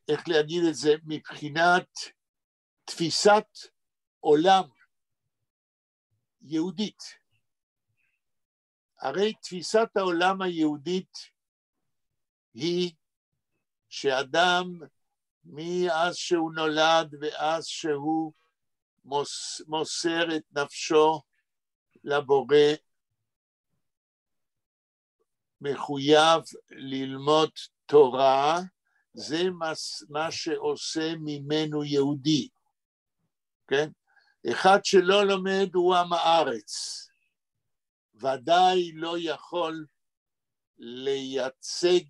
איך להגיד את זה, מבחינת תפיסת עולם יהודית. הרי תפיסת העולם היהודית היא שאדם מאז שהוא נולד ואז שהוא מוסר את נפשו לבורא, מחויב ללמוד תורה, זה מה שעושה ממנו יהודי, כן? אחד שלא לומד הוא עם הארץ, ודאי לא יכול לייצג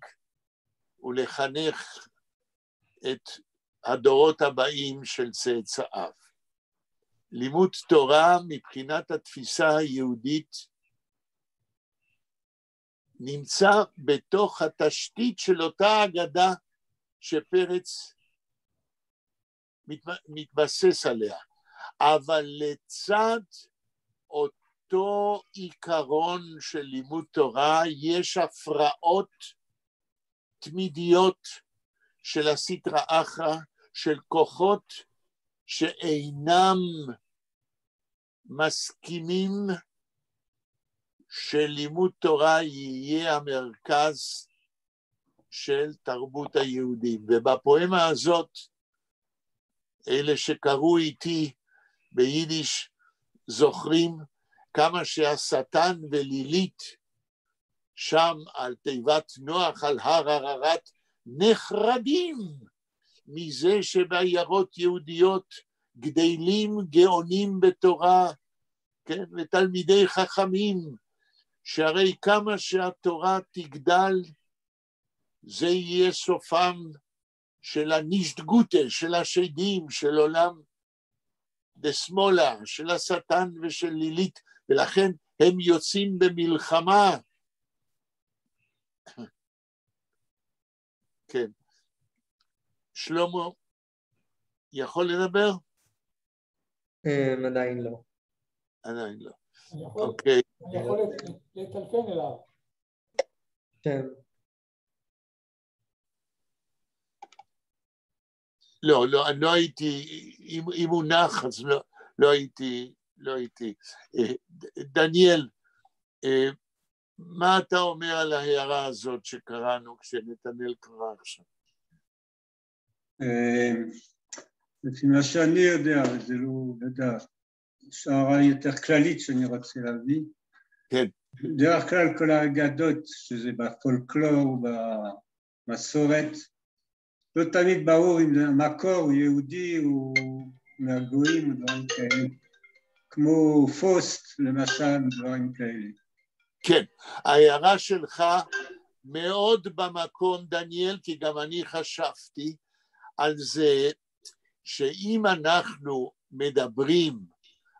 ולחנך את הדורות הבאים של צאצאיו. לימוד תורה מבחינת התפיסה היהודית נמצא בתוך התשתית של אותה אגדה שפרץ מתבסס עליה, אבל לצד אותו עיקרון של לימוד תורה יש הפרעות תמידיות של הסטרא אחרא, של כוחות שאינם מסכימים שלימוד תורה יהיה המרכז של תרבות היהודים. ובפואמה הזאת, אלה שקראו איתי ביידיש זוכרים כמה שהשטן ולילית שם על תיבת נוח, על הר הררת, נחרדים מזה שבעיירות יהודיות גדלים גאונים בתורה, כן? ותלמידי חכמים, שהרי כמה שהתורה תגדל, זה יהיה סופם של הנישטגוטה, של השדים, של עולם דשמאלה, של השטן ושל לילית, ולכן הם יוצאים במלחמה. כן. שלמה, יכול לדבר? עדיין לא. עדיין לא. אני יכול לטלפן אליו. כן. לא, אני לא הייתי, אם הוא נח, אז לא הייתי. דניאל, מה אתה אומר על ההערה הזאת שקראנו כשנתנאל קרא עכשיו? לפי מה שאני יודע, וזה לא יודע, הערה יותר כללית שאני רוצה להביא. כן. דרך כלל כל האגדות, שזה בפולקלור, במסורת, לא תמיד ברור אם המקור הוא יהודי או מהגויים או דברים כאלה, כמו פוסט למשל, דברים כאלה. כן, ההערה שלך מאוד במקום, דניאל, כי גם אני חשבתי על זה שאם אנחנו מדברים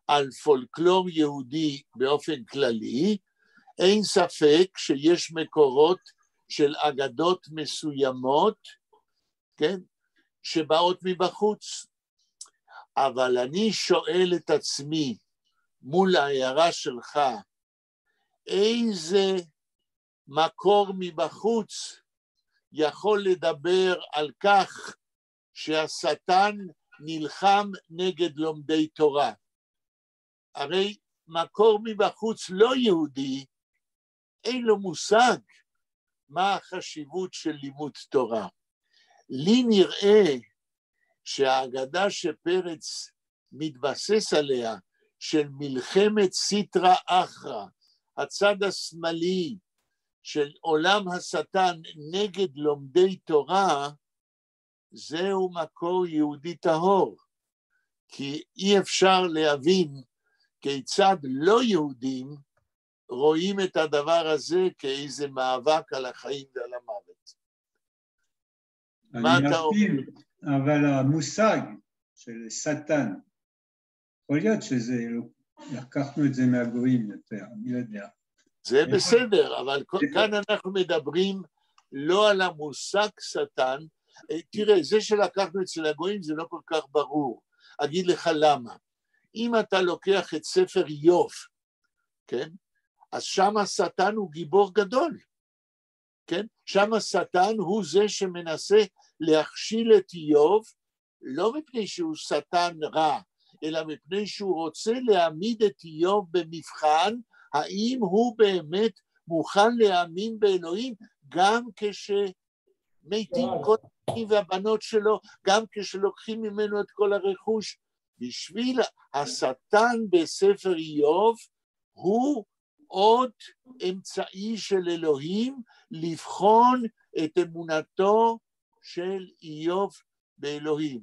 על פולקלור יהודי באופן כללי, אין ספק שיש מקורות של אגדות מסוימות, כן, שבאות מבחוץ. אבל אני שואל את עצמי, מול ההערה שלך, איזה מקור מבחוץ יכול לדבר על כך שהשטן נלחם נגד לומדי תורה? הרי מקור מבחוץ לא יהודי, אין לו מושג מה החשיבות של לימוד תורה. לי נראה שהאגדה שפרץ מתבסס עליה, של מלחמת סטרא אחרא, הצד השמאלי של עולם השטן נגד לומדי תורה, זהו מקור יהודי טהור. כי אי אפשר להבין כיצד לא יהודים רואים את הדבר הזה כאיזה מאבק על החיים ועל המוות. מה אתה אומר? אבל המושג של שטן, יכול להיות שזה, לקחנו את זה מהגויים יותר, אני יודע. זה בסדר, אבל כאן אנחנו מדברים לא על המושג שטן. תראה, זה שלקחנו אצל הגויים זה לא כל כך ברור. אגיד לך למה. אם אתה לוקח את ספר איוב, כן? אז שם השטן הוא גיבור גדול, כן? שם השטן הוא זה שמנסה להכשיל את איוב, לא מפני שהוא שטן רע, אלא מפני שהוא רוצה להעמיד את איוב במבחן, האם הוא באמת מוכן להאמין באלוהים, גם כשמתים כל הבנים והבנות שלו, גם כשלוקחים ממנו את כל הרכוש. בשביל השטן בספר איוב, הוא עוד אמצעי של אלוהים לבחון את אמונתו של איוב באלוהים.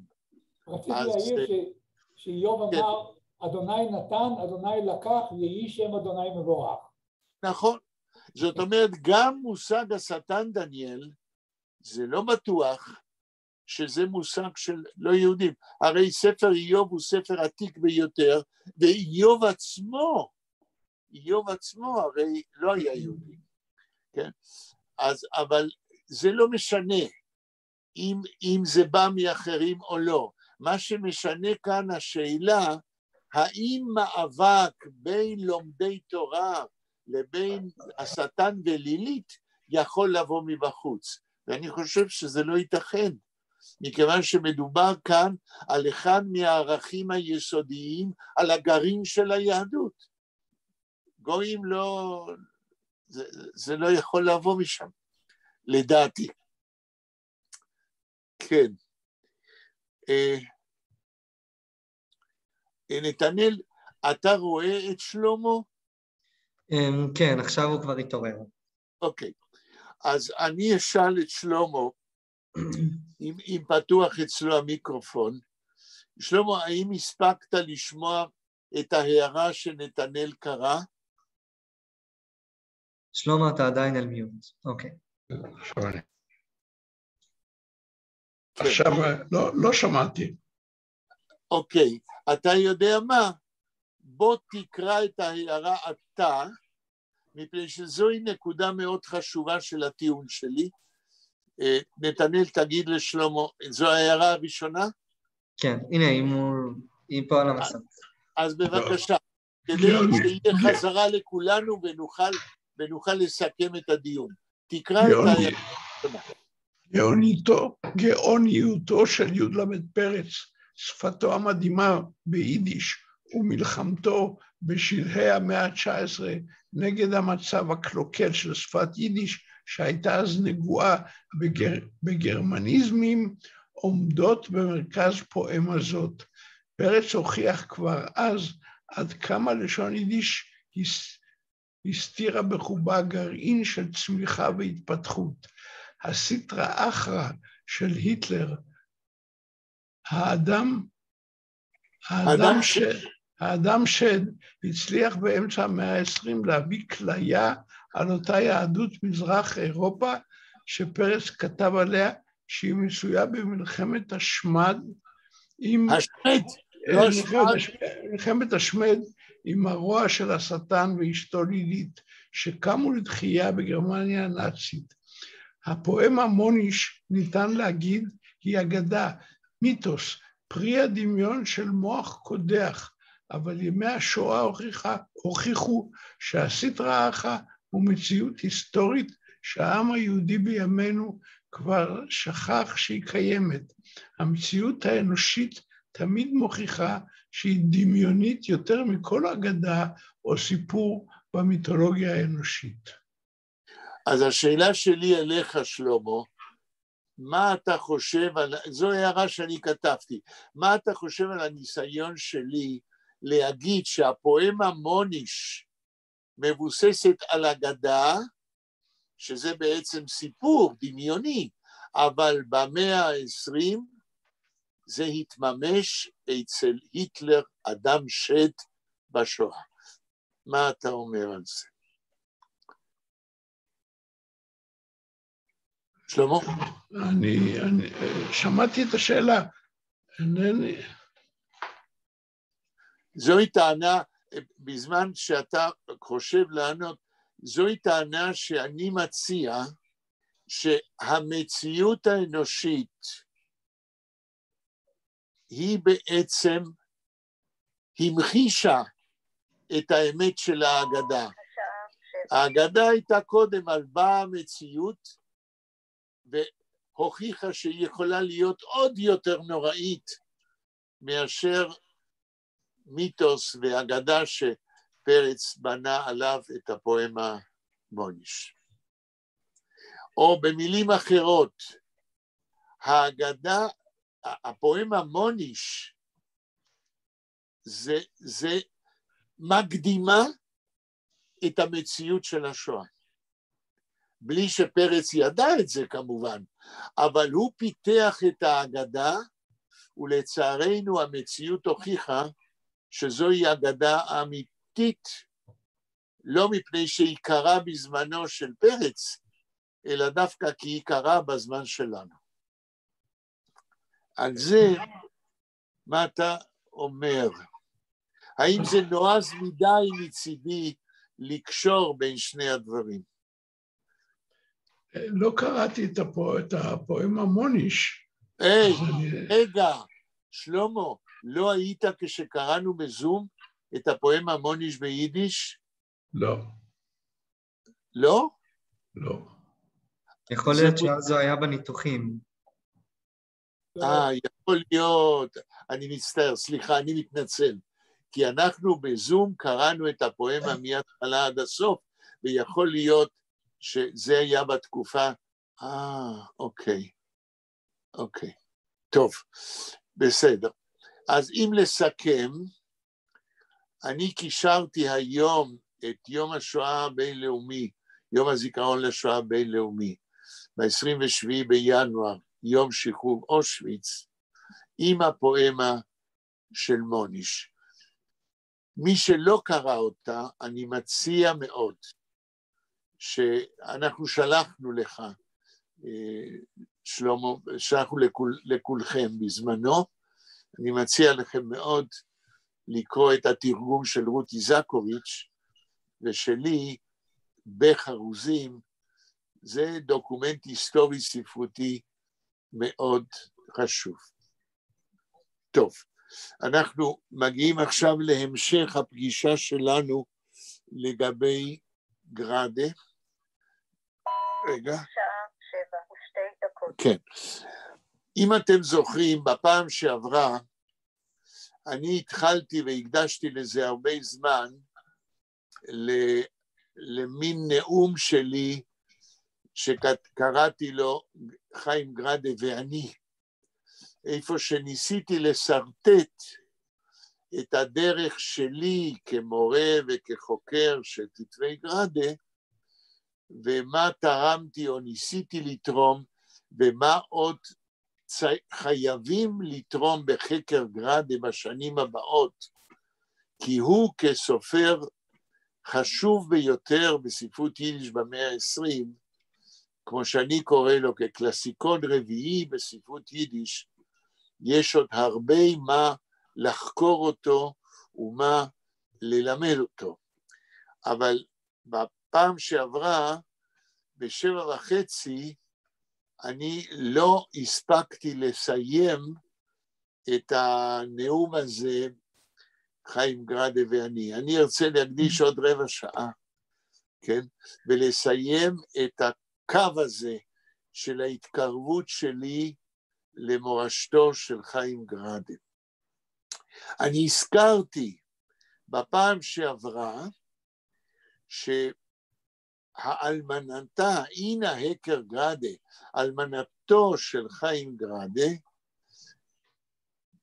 רציתי להעיר שאיוב אמר, אדוני נתן, אדוני לקח, יהי שם אדוני מבורך. נכון. זאת אומרת, גם מושג השטן, דניאל, זה לא בטוח שזה מושג של לא יהודים. הרי ספר איוב הוא ספר עתיק ביותר, ואיוב עצמו הרי לא היה יהודי. כן? אז, אבל זה לא משנה אם זה בא מאחרים או לא. מה שמשנה כאן השאלה, האם מאבק בין לומדי תורה לבין השטן ולילית יכול לבוא מבחוץ? ואני חושב שזה לא ייתכן, מכיוון שמדובר כאן על אחד מהערכים היסודיים, על הגרעין של היהדות. גויים לא, זה לא יכול לבוא משם, לדעתי. כן. נתנאל, אתה רואה את שלמה? כן, עכשיו הוא כבר התעורר. אוקיי, אז אני אשאל את שלמה, אם פתוח אצלו המיקרופון. שלמה, האם הספקת לשמוע את ההערה שנתנאל קרא? שלמה, אתה עדיין על מיוט. אוקיי. עכשיו לא שמעתי. אוקיי, אתה יודע מה? בוא תקרא את ההערה אתה, מפני שזוהי נקודה מאוד חשובה של הטיעון שלי. נתנאל, תגיד לשלמה, זו ההערה הראשונה? כן, הנה, היא פה על המסך. אז בבקשה, כדי שיהיה חזרה לכולנו ונוכל לסכם את הדיון. תקרא את ההערה הראשונה. גאוניותו של י"ל פרץ, שפתו המדהימה ביידיש ומלחמתו בשלהי המאה ה-19 נגד המצב הקלוקל של שפת יידיש, שהייתה אז נגועה בגרמניזמים, עומדות במרכז פואמה זאת. פרץ הוכיח כבר אז עד כמה לשון יידיש הסתירה בחובה גרעין של צמיחה והתפתחות. הסיטרא אחרא של היטלר, האדם שהצליח באמצע המאה ה-20 להביא כליה על אותה יהדות מזרח אירופה, שפרץ כתב עליה שהיא מצויה במלחמת השמד, מלחמת השמד עם הרוע של השטן ואשתו לילית, שקמו לתחייה בגרמניה הנאצית. הפואמה מוניש, ניתן להגיד, היא אגדה, מיתוס, פרי הדמיון של מוח קודח, אבל ימי השואה הוכיחו שהסיטרא אחרא הוא מציאות היסטורית שהעם היהודי בימינו כבר שכח שהיא קיימת. המציאות האנושית תמיד מוכיחה שהיא דמיונית יותר מכל אגדה או סיפור במיתולוגיה האנושית. אז השאלה שלי אליך, שלמה, מה אתה חושב זו הערה שאני כתבתי, מה אתה חושב על הניסיון שלי להגיד שהפואמה מוניש מבוססת על אגדה, שזה בעצם סיפור דמיוני, אבל במאה ה-20 זה התממש אצל היטלר, אדם שד בשואה. מה אתה אומר על זה? שלמה? אני שמעתי את השאלה. זוהי טענה, בזמן שאתה חושב לענות, זוהי טענה שאני מציע שהמציאות האנושית היא בעצם המחישה את האמת של האגדה. האגדה הייתה קודם על באה המציאות, והוכיחה שהיא יכולה להיות עוד יותר נוראית מאשר מיתוס ואגדה שפרץ בנה עליו את הפואמה מוניש. או במילים אחרות, האגדה, הפואמה מוניש, זה מקדימה את המציאות של השואה. בלי שפרץ ידע את זה כמובן, אבל הוא פיתח את האגדה, ולצערנו המציאות הוכיחה שזוהי אגדה אמיתית, לא מפני שהיא קרה בזמנו של פרץ, אלא דווקא כי היא קרה בזמן שלנו. על זה, מה אתה אומר? האם זה נועז מדי מצידי לקשור בין שני הדברים? לא קראתי את הפואמה מוניש. היי, רגע, שלמה, לא היית כשקראנו בזום את הפואמה מוניש ביידיש? לא. לא? לא. יכול להיות שאז זה היה בניתוחים. יכול להיות, אני מצטער, סליחה, אני מתנצל, כי אנחנו בזום קראנו את הפואמה מההתחלה עד הסוף, ויכול להיות שזה היה בתקופה, אוקיי, טוב, בסדר. אז אם לסכם, אני קישרתי היום את יום השואה הבינלאומי, יום הזיכרון לשואה הבינלאומי, ב-27 בינואר, יום שחרור אושוויץ, עם הפואמה של מוניש. מי שלא קרא אותה, אני מציע מאוד, שאנחנו שלחנו לך, שלמה, שלחנו לכולכם בזמנו, אני מציע לכם מאוד לקרוא את התרגום של רותי זקוביץ' ושלי בחרוזים, זה דוקומנט היסטורי ספרותי מאוד חשוב. טוב, אנחנו מגיעים עכשיו להמשך הפגישה שלנו לגבי גראדה. רגע. שעה 7:02. כן. אם אתם זוכרים, בפעם שעברה, אני התחלתי והקדשתי לזה הרבה זמן, למין נאום שלי, שקראתי לו חיים גראדה ואני, איפה שניסיתי לסרטט את הדרך שלי כמורה וכחוקר של כתבי גראדה, ומה תרמתי או ניסיתי לתרום, ומה עוד חייבים לתרום בחקר גראדה בשנים הבאות, כי הוא כסופר חשוב ביותר בספרות יידיש במאה ה-20, כמו שאני קורא לו כקלאסיקון רביעי בספרות יידיש, יש עוד הרבה מה לחקור אותו ומה ללמד אותו. אבל בפעם שעברה, ב7:30, אני לא הספקתי לסיים את הנאום הזה, חיים גראדה ואני. אני ארצה להקדיש עוד רבע שעה, כן? ולסיים את הקו הזה של ההתקרבות שלי למורשתו של חיים גראדה. אני הזכרתי בפעם שעברה שהאלמנתה, אינה הקר גראדה, אלמנתו של חיים גראדה,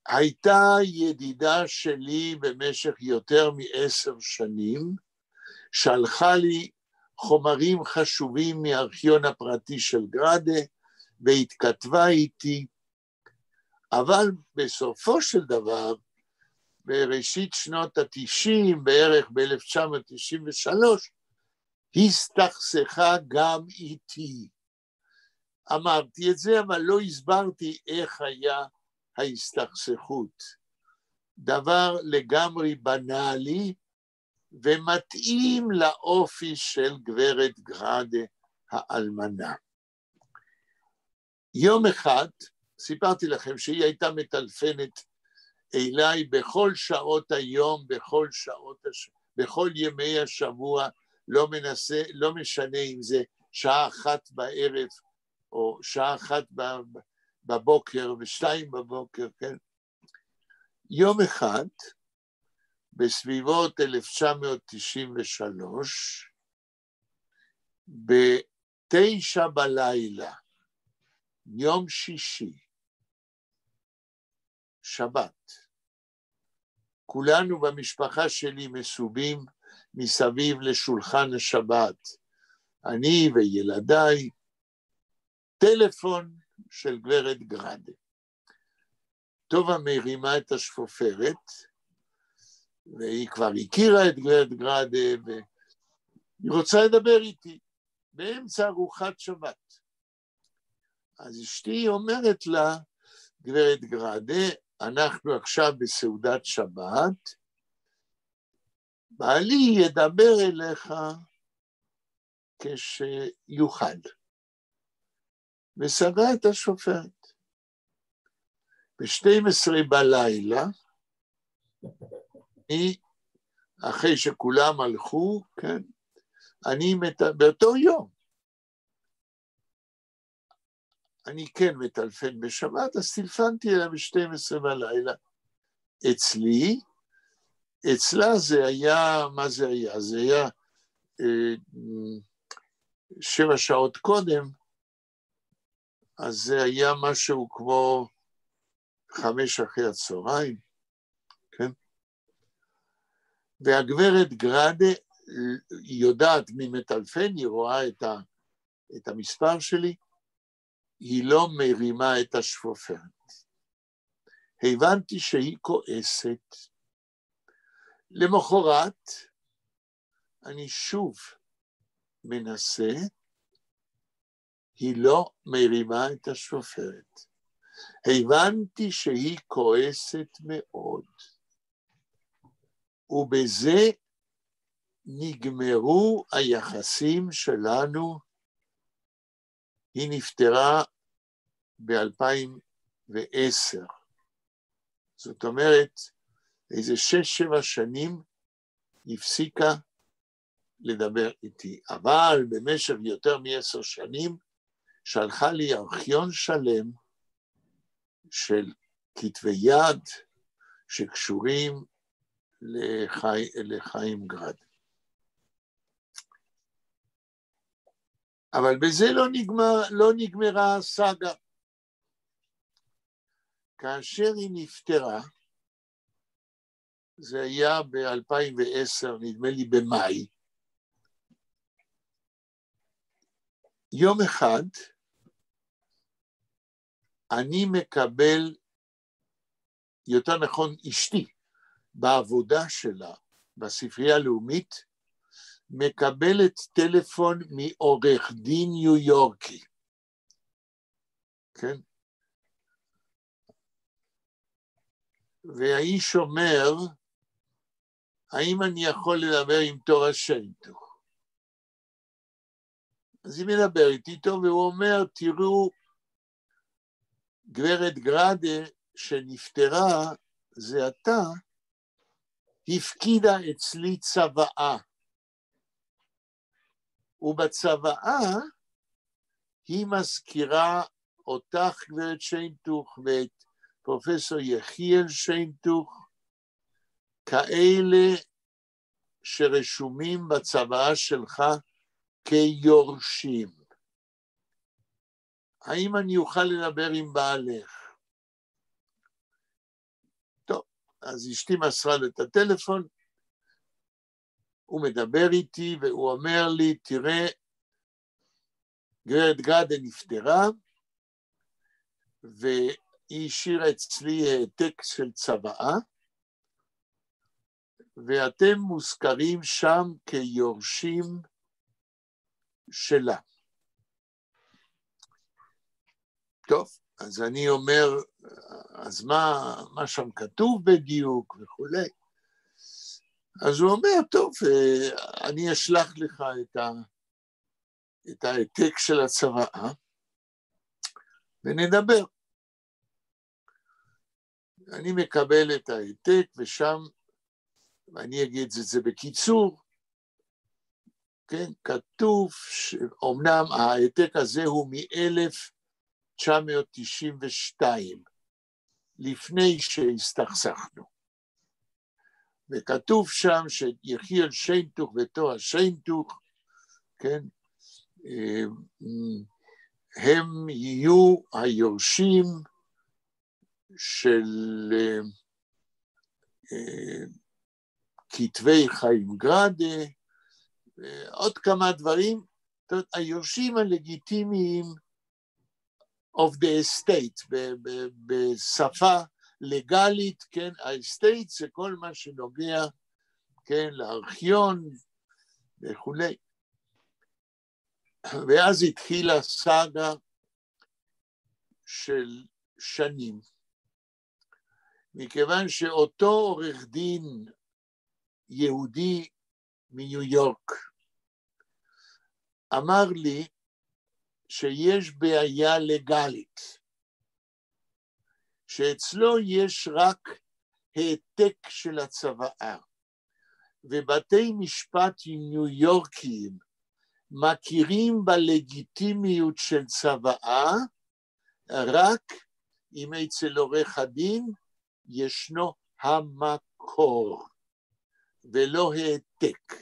הייתה ידידה שלי במשך יותר מ10 שנים, שלחה לי חומרים חשובים מהארכיון הפרטי של גראדה, והתכתבה איתי, אבל בסופו של דבר, בראשית שנות ה-90, בערך ב-1993, הסתכסכה גם איתי. אמרתי את זה, אבל לא הסברתי איך היה ההסתכסכות. דבר לגמרי בנאלי, ומתאים לאופי של גברת גראדה האלמנה. יום אחד, סיפרתי לכם שהיא הייתה מטלפנת אליי בכל שעות היום, בכל ימי השבוע, לא משנה אם זה שעה 1 בערב, או שעה 1 בבוקר, ו2 בבוקר, כן? יום אחד, בסביבות 1993, ב9 בלילה, יום שישי, שבת, כולנו במשפחה שלי מסובים מסביב לשולחן השבת, אני וילדיי, טלפון של גברת גראדה. טובה מרימה את השפופרת, והיא כבר הכירה את גברת גראדה, והיא רוצה לדבר איתי, באמצע ארוחת שבת. אז אשתי אומרת לה, גברת גראדה, אנחנו עכשיו בסעודת שבת, בעלי ידבר אליך כשיוכל. וסגרה את השופרת. ב-12 בלילה, אחרי שכולם הלכו, כן, באותו יום, אני כן מטלפן בשבת, אז טלפנתי אליה ב-12 בלילה. אצלה זה היה, מה זה היה? זה היה 7 שעות קודם, אז זה היה משהו כמו 5 אחרי הצהריים, כן? והגברת גראדה יודעת מי מטלפן, היא רואה את המספר שלי, היא לא מרימה את השפופרת. הבנתי שהיא כועסת. למחרת, אני שוב מנסה, היא לא מרימה את השפופרת. הבנתי שהיא כועסת מאוד. ובזה נגמרו היחסים שלנו. היא נפטרה ב-2010. זאת אומרת, איזה 6-7 שנים הפסיקה לדבר איתי. אבל במשך יותר מ10 שנים, שלחה לי ארכיון שלם של כתבי יד שקשורים לחיים גרד. אבל בזה לא נגמרה הסאגה. כאשר היא נפטרה, זה היה ב-2010, נדמה לי במאי, יום אחד אני מקבל, יותר נכון אשתי, בעבודה שלה, בספרייה הלאומית, מקבלת טלפון מעורך דין ניו יורקי. כן? והאיש אומר, האם אני יכול לדבר עם תורה שיינטוך? אז היא מדברת איתו, והוא אומר, תראו, גברת גראדה שנפטרה, זה אתה, הפקידה אצלי צוואה. ובצוואה היא מזכירה אותך, גברת שיינטוך, ואת פרופסור יחיאל שיינטוך, כאלה שרשומים בצוואה שלך כיורשים. האם אני אוכל לדבר עם בעלך? טוב, אז אשתי מסרה לו את הטלפון, הוא מדבר איתי והוא אומר לי, תראה, גברת גראדה נפטרה, והיא השאירה אצלי העתק של צוואה, ואתם מוזכרים שם כיורשים שלה. טוב, אז אני אומר, אז מה שם כתוב בדיוק וכולי? אז הוא אומר, טוב, אני אשלח לך את העתק של הצוואה, ונדבר. אני מקבל את העתק, ושם, ואני אגיד את זה בקיצור, כן, כתוב, אומנם העתק הזה הוא מ-1992, לפני שהסתכסכנו. וכתוב שם שיחיאל שיינטוך ותורה שיינטוך, כן, הם יהיו היורשים של כתבי חיים גראדה, עוד כמה דברים, היורשים הלגיטימיים of the estate, בשפה לגלית, כן, האסטייט זה כל מה שנוגע, כן, לארכיון וכולי. ואז התחילה סאגה של שנים, מכיוון שאותו עורך דין יהודי מניו יורק אמר לי שיש בעיה לגלית, שאצלו יש רק העתק של הצוואה, ובתי משפט ניו יורקיים מכירים בלגיטימיות של צוואה, רק אם אצל עורך הדין ישנו המקור, ולא העתק.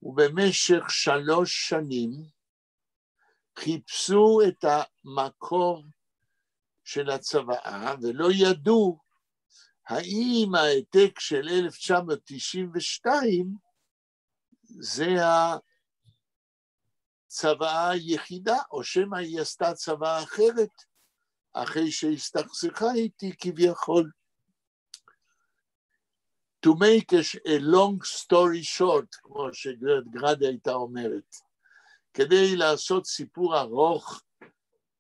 ובמשך 3 שנים חיפשו את המקור של הצוואה, ולא ידעו האם העתק של 1992 זה הצוואה היחידה, או שמא היא עשתה צוואה אחרת, אחרי שהסתכסכה איתי כביכול. To make a long story short, כמו שגברת גרדה הייתה אומרת, כדי לעשות סיפור ארוך,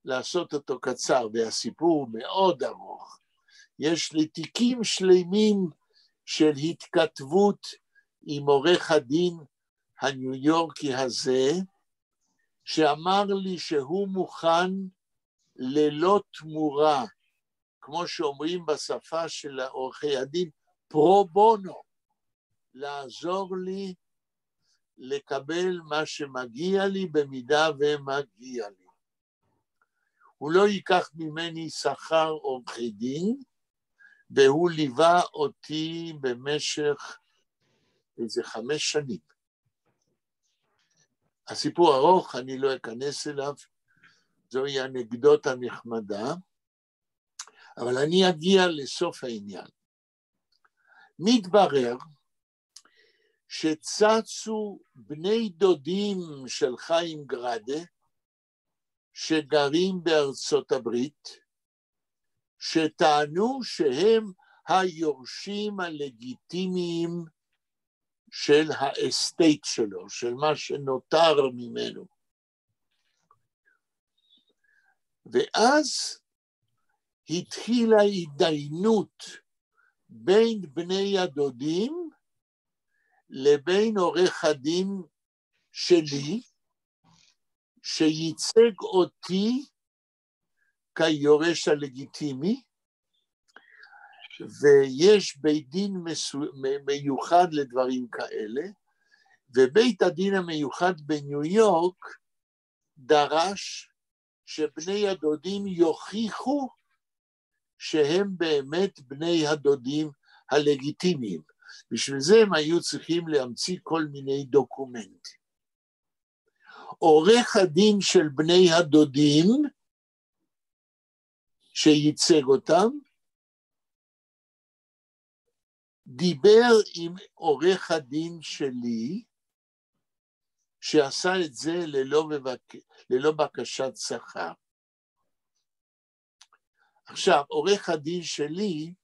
לעשות אותו קצר, והסיפור מאוד ארוך, יש לי תיקים שלמים של התכתבות עם עורך הדין הניו יורקי הזה, שאמר לי שהוא מוכן ללא תמורה, כמו שאומרים בשפה של עורכי הדין, פרו בונו, לעזור לי לקבל מה שמגיע לי במידה ומגיע לי. הוא לא ייקח ממני שכר עורכי דין, והוא ליווה אותי במשך איזה 5 שנים. הסיפור ארוך, אני לא אכנס אליו, זוהי אנקדוטה נחמדה, אבל אני אגיע לסוף העניין. מתברר שצצו בני דודים של חיים גרדה, שגרים בארצות הברית, שטענו שהם היורשים הלגיטימיים של האסטייט שלו, של מה שנותר ממנו. ואז התחילה התדיינות בין בני הדודים לבין עורך הדין שלי, שייצג אותי כיורש הלגיטימי, ויש בית דין מיוחד לדברים כאלה, ובית הדין המיוחד בניו יורק דרש שבני הדודים יוכיחו שהם באמת בני הדודים הלגיטימיים. בשביל זה הם היו צריכים להמציא כל מיני דוקומנטים. עורך הדין של בני הדודים שייצג אותם, דיבר עם עורך הדין שלי, שעשה את זה ללא בקשת שכר. עכשיו, עורך הדין שלי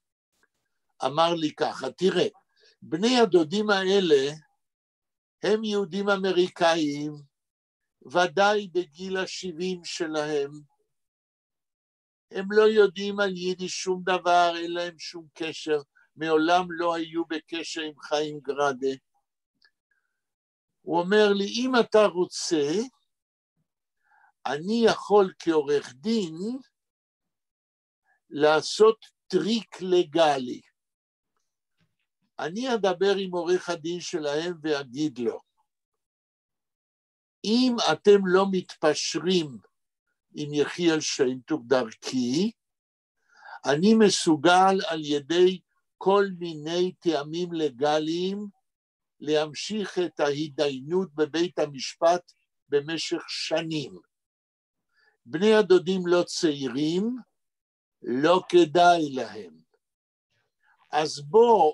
אמר לי ככה, תראה, בני הדודים האלה הם יהודים אמריקאים, ודאי בגיל ה-70 שלהם, הם לא יודעים על יידיש שום דבר, אין להם שום קשר, מעולם לא היו בקשר עם חיים גרדה. הוא אומר לי, אם אתה רוצה, אני יכול כעורך דין לעשות טריק לגלי. אני אדבר עם עורך הדין שלהם ואגיד לו, אם אתם לא מתפשרים עם יחיאל שיינטוב דרכי, אני מסוגל על ידי כל מיני טעמים לגליים להמשיך את ההתדיינות בבית המשפט במשך שנים. בני הדודים לא צעירים, לא כדאי להם. אז בוא,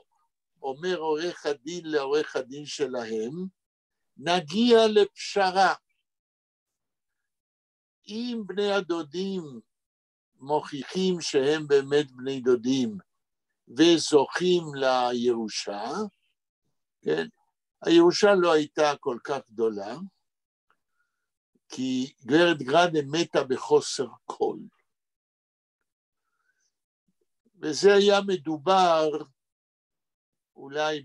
אומר עורך הדין לעורך הדין שלהם, נגיע לפשרה. אם בני הדודים מוכיחים שהם באמת בני דודים וזוכים לירושה, כן? הירושה לא הייתה כל כך גדולה, כי גברת גרדה מתה בחוסר כל. וזה היה מדובר אולי $10,000,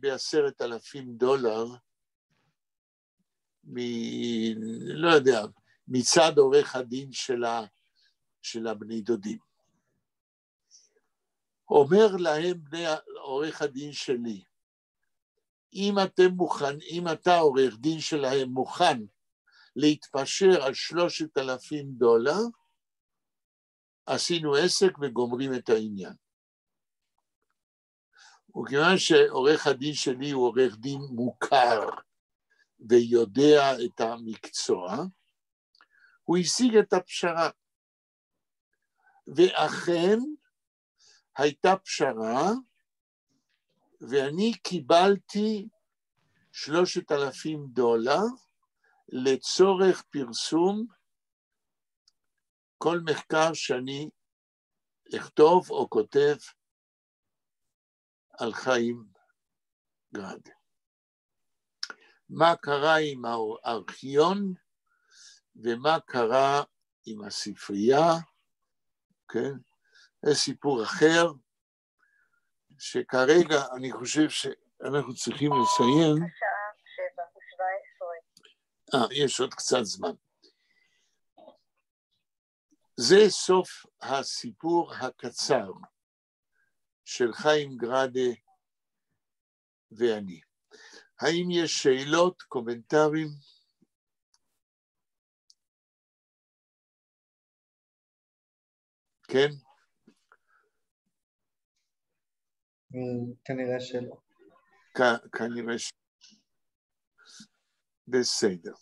לא יודע, מצד עורך הדין של הבני דודים. אומר להם עורך הדין שלי, אם אתה עורך דין שלהם מוכן להתפשר על $3,000, עשינו עסק וגומרים את העניין. וכיוון שעורך הדין שלי הוא עורך דין מוכר ויודע את המקצוע, הוא השיג את הפשרה. ואכן הייתה פשרה, ואני קיבלתי $3,000 לצורך פרסום כל מחקר שאני אכתוב או כותב על חיים גרד. מה קרה עם הארכיון ומה קרה עם הספרייה, כן? זה סיפור אחר, שכרגע אני חושב שאנחנו צריכים לסיים. השעה 7:17. יש עוד קצת זמן. זה סוף הסיפור הקצר של חיים גרדה ואני. האם יש שאלות, קומנטרים? כן? כנראה שלא. כנראה שלא. בסדר.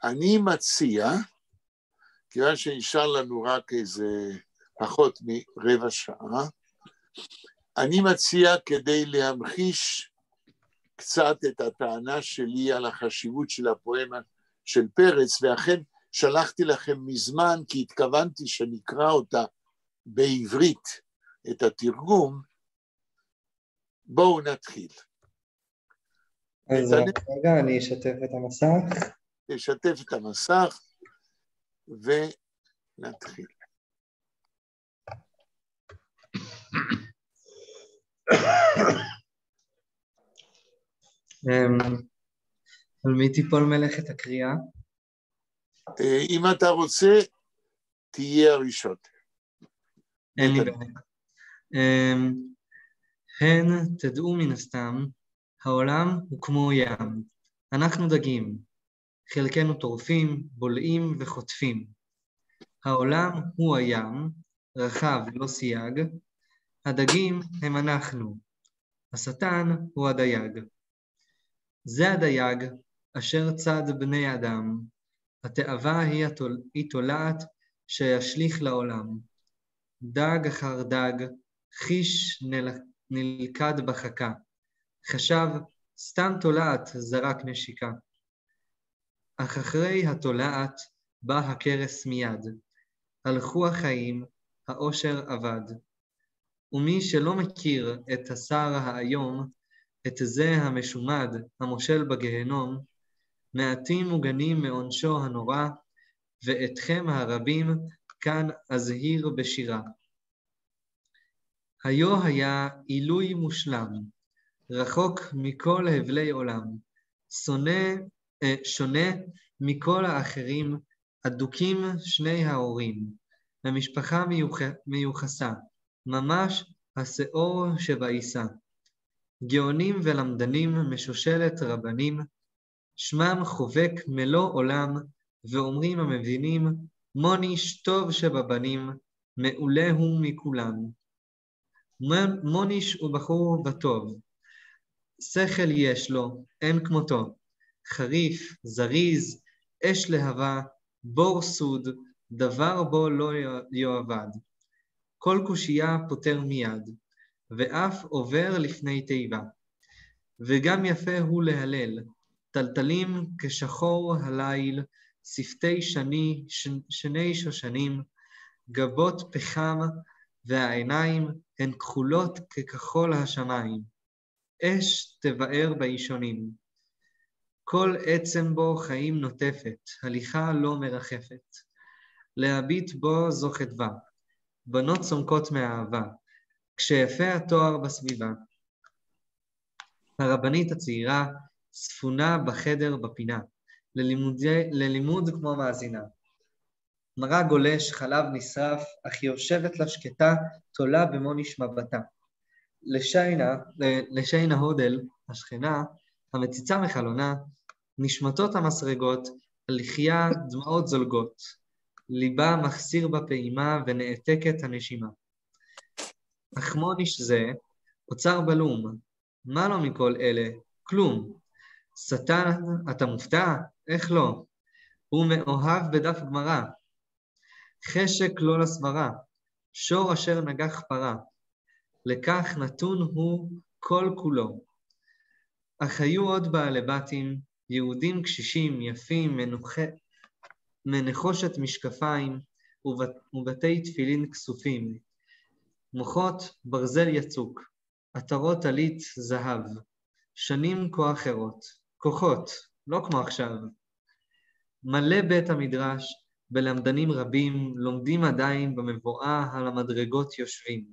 אני מציע, כיוון שנשאר לנו רק איזה פחות מרבע שעה, אני מציע כדי להמחיש קצת את הטענה שלי על החשיבות של הפואמה של פרץ, ואכן שלחתי לכם מזמן כי התכוונתי שנקרא אותה בעברית, את התרגום. בואו נתחיל. אז רגע, אני אשתף את המסך. נשתף את המסך ונתחיל. על מי תיפול מלאכת הקריאה? אם אתה רוצה, תהיה הראשון. אין לי בעיה. הן תדעו מן הסתם, העולם הוא כמו ים. אנחנו דגים, חלקנו טורפים, בולעים וחוטפים. העולם הוא הים, רחב לא סייג, הדגים הם אנחנו, השטן הוא הדייג. זה הדייג אשר צד בני אדם, התאווה היא תולעת שישליך לעולם. דג אחר דג, חיש נלכד בחכה, חשב סתם תולעת זרק נשיקה. אך אחרי התולעת בא הקרס מיד, הלכו החיים, האושר אבד. ומי שלא מכיר את השר האיום, את זה המשומד, המושל בגהנום, מעטים מוגנים מעונשו הנורא, ואתכם הרבים כאן אזהיר בשירה. היו היה עילוי מושלם, רחוק מכל הבלי עולם, שונה מכל האחרים, אדוקים שני ההורים, המשפחה מיוחסה, ממש השאור שבעיסה. גאונים ולמדנים משושלת רבנים, שמם חובק מלוא עולם, ואומרים המבינים, מוניש טוב שבבנים, מעולה הוא מכולם. מוניש הוא בחור וטוב, שכל יש לו, אין כמותו, חריף, זריז, אש להבה, בור סוד, דבר בו לא יאבד. כל קושייה פותר מיד, ואף עובר לפני תיבה. וגם יפה הוא להלל, טלטלים כשחור הליל, שפתי שני שושנים, גבות פחם, והעיניים הן כחולות ככחול השמיים. אש תבאר בישונים. כל עצם בו חיים נוטפת, הליכה לא מרחפת. להביט בו זו חדווה, בנות צומקות מהאהבה, כשיפה התואר בסביבה. הרבנית הצעירה ספונה בחדר בפינה, ללימוד כמו מאזינה. מרה גולש, חלב נשרף, אך היא יושבת לה שקטה, תולה במו נשמבתה. לשיינה הודל, השכנה, המציצה מחלונה, נשמתות המסרגות, הלחייה דמעות זולגות, ליבה מחסיר בפעימה ונעתקת הנשימה. אך מוניש זה, אוצר בלום, מה לו מכל אלה? כלום. שטן, אתה מופתע? איך לא? הוא מאוהב בדף גמרא. חשק לא לסברה, שור אשר נגח פרה. לכך נתון הוא כל כולו. אך היו עוד בעלי בתים, יהודים קשישים, יפים, מנחושת משקפיים, ובתי תפילין כסופים. מוחות ברזל יצוק, עטרות עלית זהב, שנים כה אחרות, כוחות, לא כמו עכשיו. מלא בית המדרש, בלמדנים רבים, לומדים עדיין במבואה על המדרגות יושבים.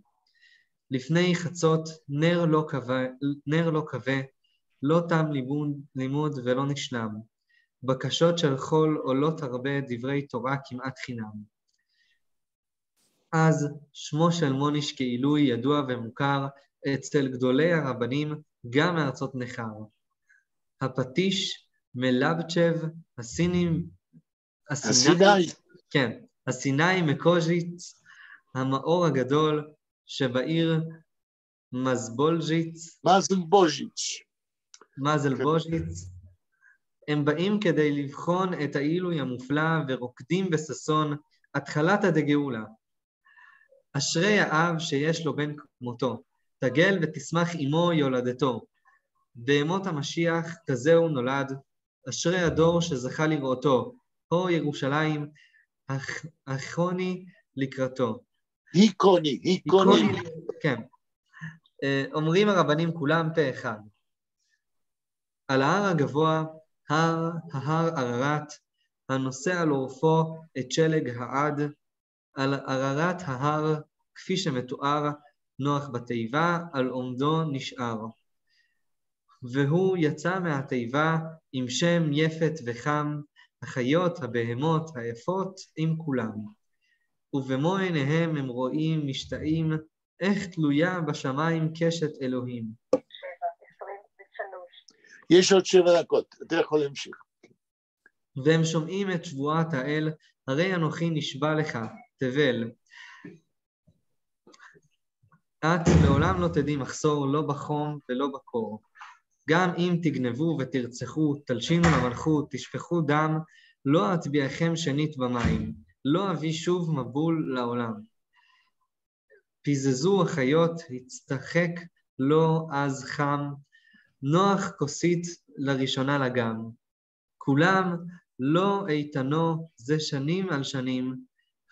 לפני חצות נר לא כבה, לא תם לימוד ולא נשלם. בקשות של חול עולות הרבה דברי תורה כמעט חינם. אז שמו של מוניש כעילוי ידוע ומוכר אצל גדולי הרבנים גם מארצות נחר. הפטיש מלבצ'ב, הסיני מקוז'יץ, המאור הגדול שבעיר מזלבוז'יץ. הם באים כדי לבחון את העילוי המופלא ורוקדים בססון התחלת הדגאולה. אשרי האב שיש לו בן כמותו, תגל ותשמח עמו יולדתו. בימות המשיח כזהו נולד, אשרי הדור שזכה לראותו, הו ירושלים, הכוני לקראתו. היכוני. כן. אומרים הרבנים כולם פה אחד. על ההר הגבוה, ההר עררת, הנושא על עורפו את שלג העד, על עררת ההר, כפי שמתואר, נוח בתיבה, על עומדו נשאר. והוא יצא מהתיבה עם שם יפת וחם, החיות, הבהמות, היפות, עם כולם. ובמו עיניהם הם רואים, משתאים, איך תלויה בשמיים קשת אלוהים. 7:23. יש עוד 7 דקות, אתה יכול להמשיך. והם שומעים את שבועת האל, הרי אנוכי נשבע לך, תבל. את לעולם לא תדעי מחסור, לא בחום ולא בקור. גם אם תגנבו ותרצחו, תלשינו למלכות, תשפכו דם, לא אטביעכם שנית במים, לא אביא שוב מבול לעולם. פיזזו החיות, הצטחק לו אז חם, נוח כוסית לראשונה לגם. כולם לא איתנו זה שנים על שנים,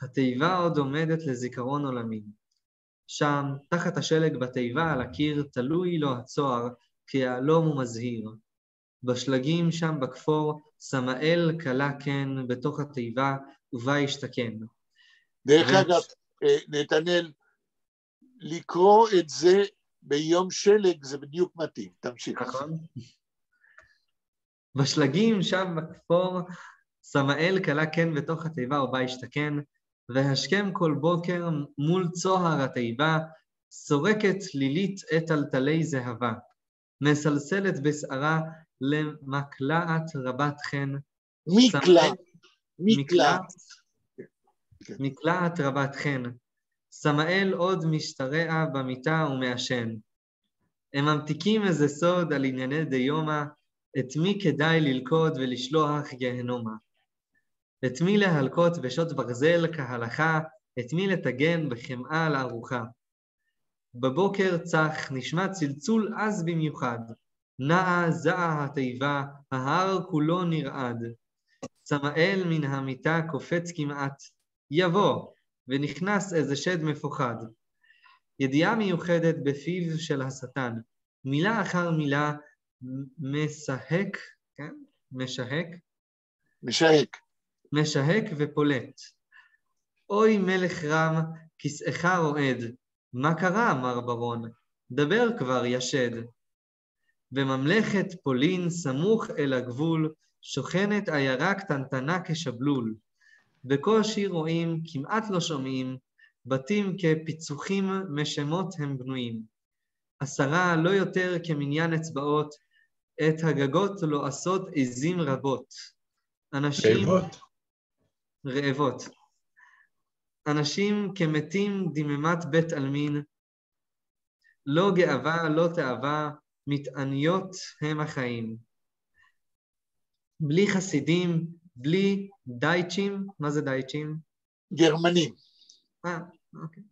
התיבה עוד עומדת לזיכרון עולמי. שם, תחת השלג בתיבה על הקיר, תלוי לו הצוהר, כיהלום ומזהיר. בשלגים שם בכפור, סמאל קלה כן בתוך התיבה, ובה השתכן. דרך אגב, נתנאל, לקרוא את זה ביום שלג זה בדיוק מתאים, תמשיך. נכון. בשלגים שם בכפור, סמאל קלה כן בתוך התיבה, ובה השתכן, והשכם כל בוקר מול צוהר התיבה, סורקת לילית את טלטלי זהבה, מסלסלת בשערה למקלעת רבת חן. מקלעת רבת חן. סמאל עוד משתרע במיטה ומעשן. הם ממתיקים איזה סוד על ענייני דיומא, את מי כדאי ללכוד ולשלוח גהנומה. את מי להלקות בשוט ברזל כהלכה, את מי לתגן בחמאה לארוחה. בבוקר צח נשמע צלצול אז במיוחד, נעה זעה התיבה, ההר כולו נרעד. סמאל מן המיטה קופץ כמעט, יבוא, ונכנס איזה שד מפוחד. ידיעה מיוחדת בפיו של השטן, מילה אחר מילה משהק, כן? משהק ופולט. אוי מלך רם, כסאך רועד, מה קרה, מר ברון? דבר כבר ישד. בממלכת פולין סמוך אל הגבול, שוכנת עיירה קטנטנה כשבלול. בקושי רואים, כמעט לא שומעים, בתים כפיצוחים משמות הם בנויים. 10 לא יותר כמניין אצבעות, את הגגות לועסות עזים רבות. אנשים... רעבות. אנשים כמתים דממת בית עלמין, לא גאווה, לא תאווה, מתעניות הם החיים. בלי חסידים, בלי דייצ'ים, מה זה דייצ'ים? גרמנים. אוקיי.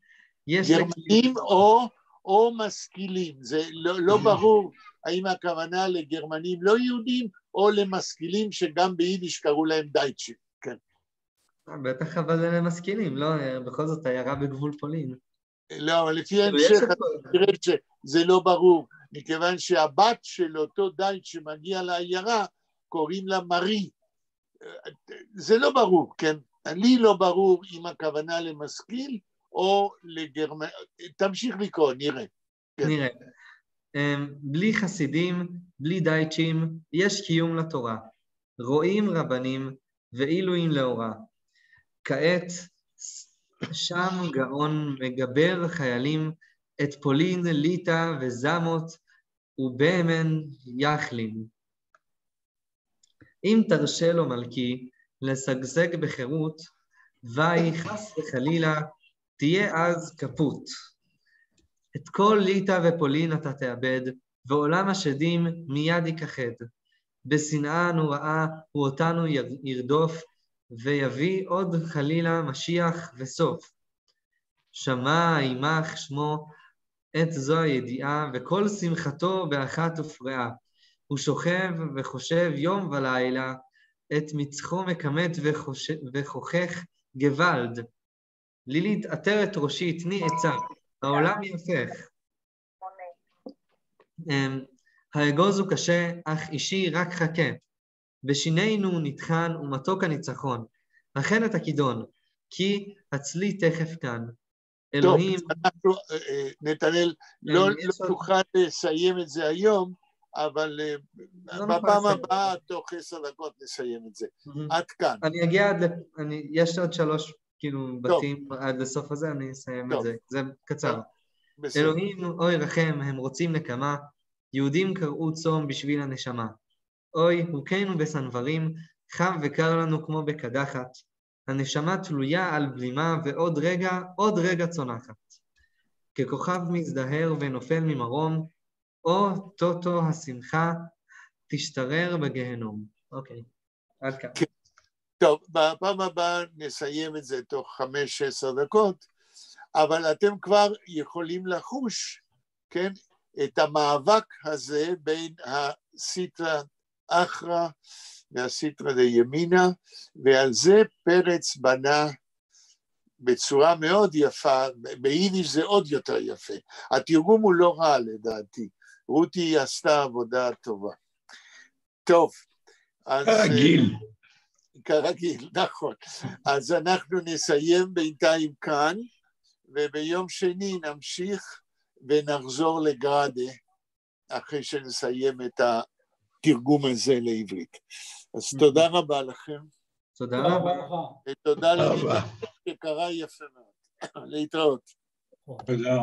גרמנים או משכילים, זה לא ברור האם הכוונה לגרמנים לא יהודים או למשכילים שגם ביידיש קראו להם דייצ'ים, כן. בטח אבל אלה משכילים, לא? בכל זאת עיירה בגבול פולין. לא, אבל לפי ההמשך, תראה שזה לא ברור, מכיוון שהבת של אותו דייט שמגיע לעיירה, קוראים לה מרי. זה לא ברור, כן? לי לא ברור אם הכוונה למשכיל או לגרמן... תמשיך לקרוא, נראה. כן. נראה. בלי חסידים, בלי דייצ'ים, יש קיום לתורה. רואים רבנים ועילויים לאורה. כעת שם גאון מגבר חיילים את פולין, ליטא וזמות ובאמן יחלים. אם תרשה לו מלכי לשגשג בחירות, ואי חס וחלילה תהיה אז כפות. את כל ליטא ופולין אתה תאבד, ועולם השדים מיד יכחד. בשנאה נוראה הוא אותנו ירדוף, ויביא עוד חלילה משיח וסוף. שמע עמך שמו את זו הידיעה, וכל שמחתו באחת ופרעה. הוא שוכב וחושב יום ולילה, את מצחו מקמת וכוכך גוואלד. לילית עטרת ראשי, תני עצה, העולם יהפך. האגוז הוא קשה, אך אישי רק חכה. בשינינו נטחן ומתוק הניצחון. לכן את הכידון, כי הצלי תכף כאן. אלוהים... טוב, אנחנו, נתנאל, לא נוכל לסיים את זה היום, אבל בפעם הבאה, תוך 10 דקות נסיים את זה. עד כאן. אני אגיע עד, יש עוד 3 כאילו בתים עד לסוף הזה, אני אסיים את זה. זה קצר. אלוהים, אוי רחם, הם רוצים נקמה, יהודים קראו צום בשביל הנשמה. אוי, הוכנו בסנברים, חם וקר לנו כמו בקדחת. הנשמה תלויה על בלימה ועוד רגע צונחת. ככוכב מזדהר ונופל ממרום, או טוטו השמחה תשתרר בגהנום. אוקיי, עד כאן. טוב, בפעם הבאה נסיים את זה תוך 5-10 דקות, אבל אתם כבר יכולים לחוש, כן, את המאבק הזה בין הסיטרא אחרא והסיטרא דימינה, ועל זה פרץ בנה בצורה מאוד יפה, ביידיש זה עוד יותר יפה. התרגום הוא לא רע לדעתי, רותי עשתה עבודה טובה. טוב, אז... כרגיל, נכון. אז אנחנו נסיים בינתיים כאן, וביום שני נמשיך ונחזור לגרדה, אחרי שנסיים את התרגום הזה לעברית. אז תודה רבה לכם. תודה רבה. ותודה למי שקרא יפה מאוד. להתראות. תודה.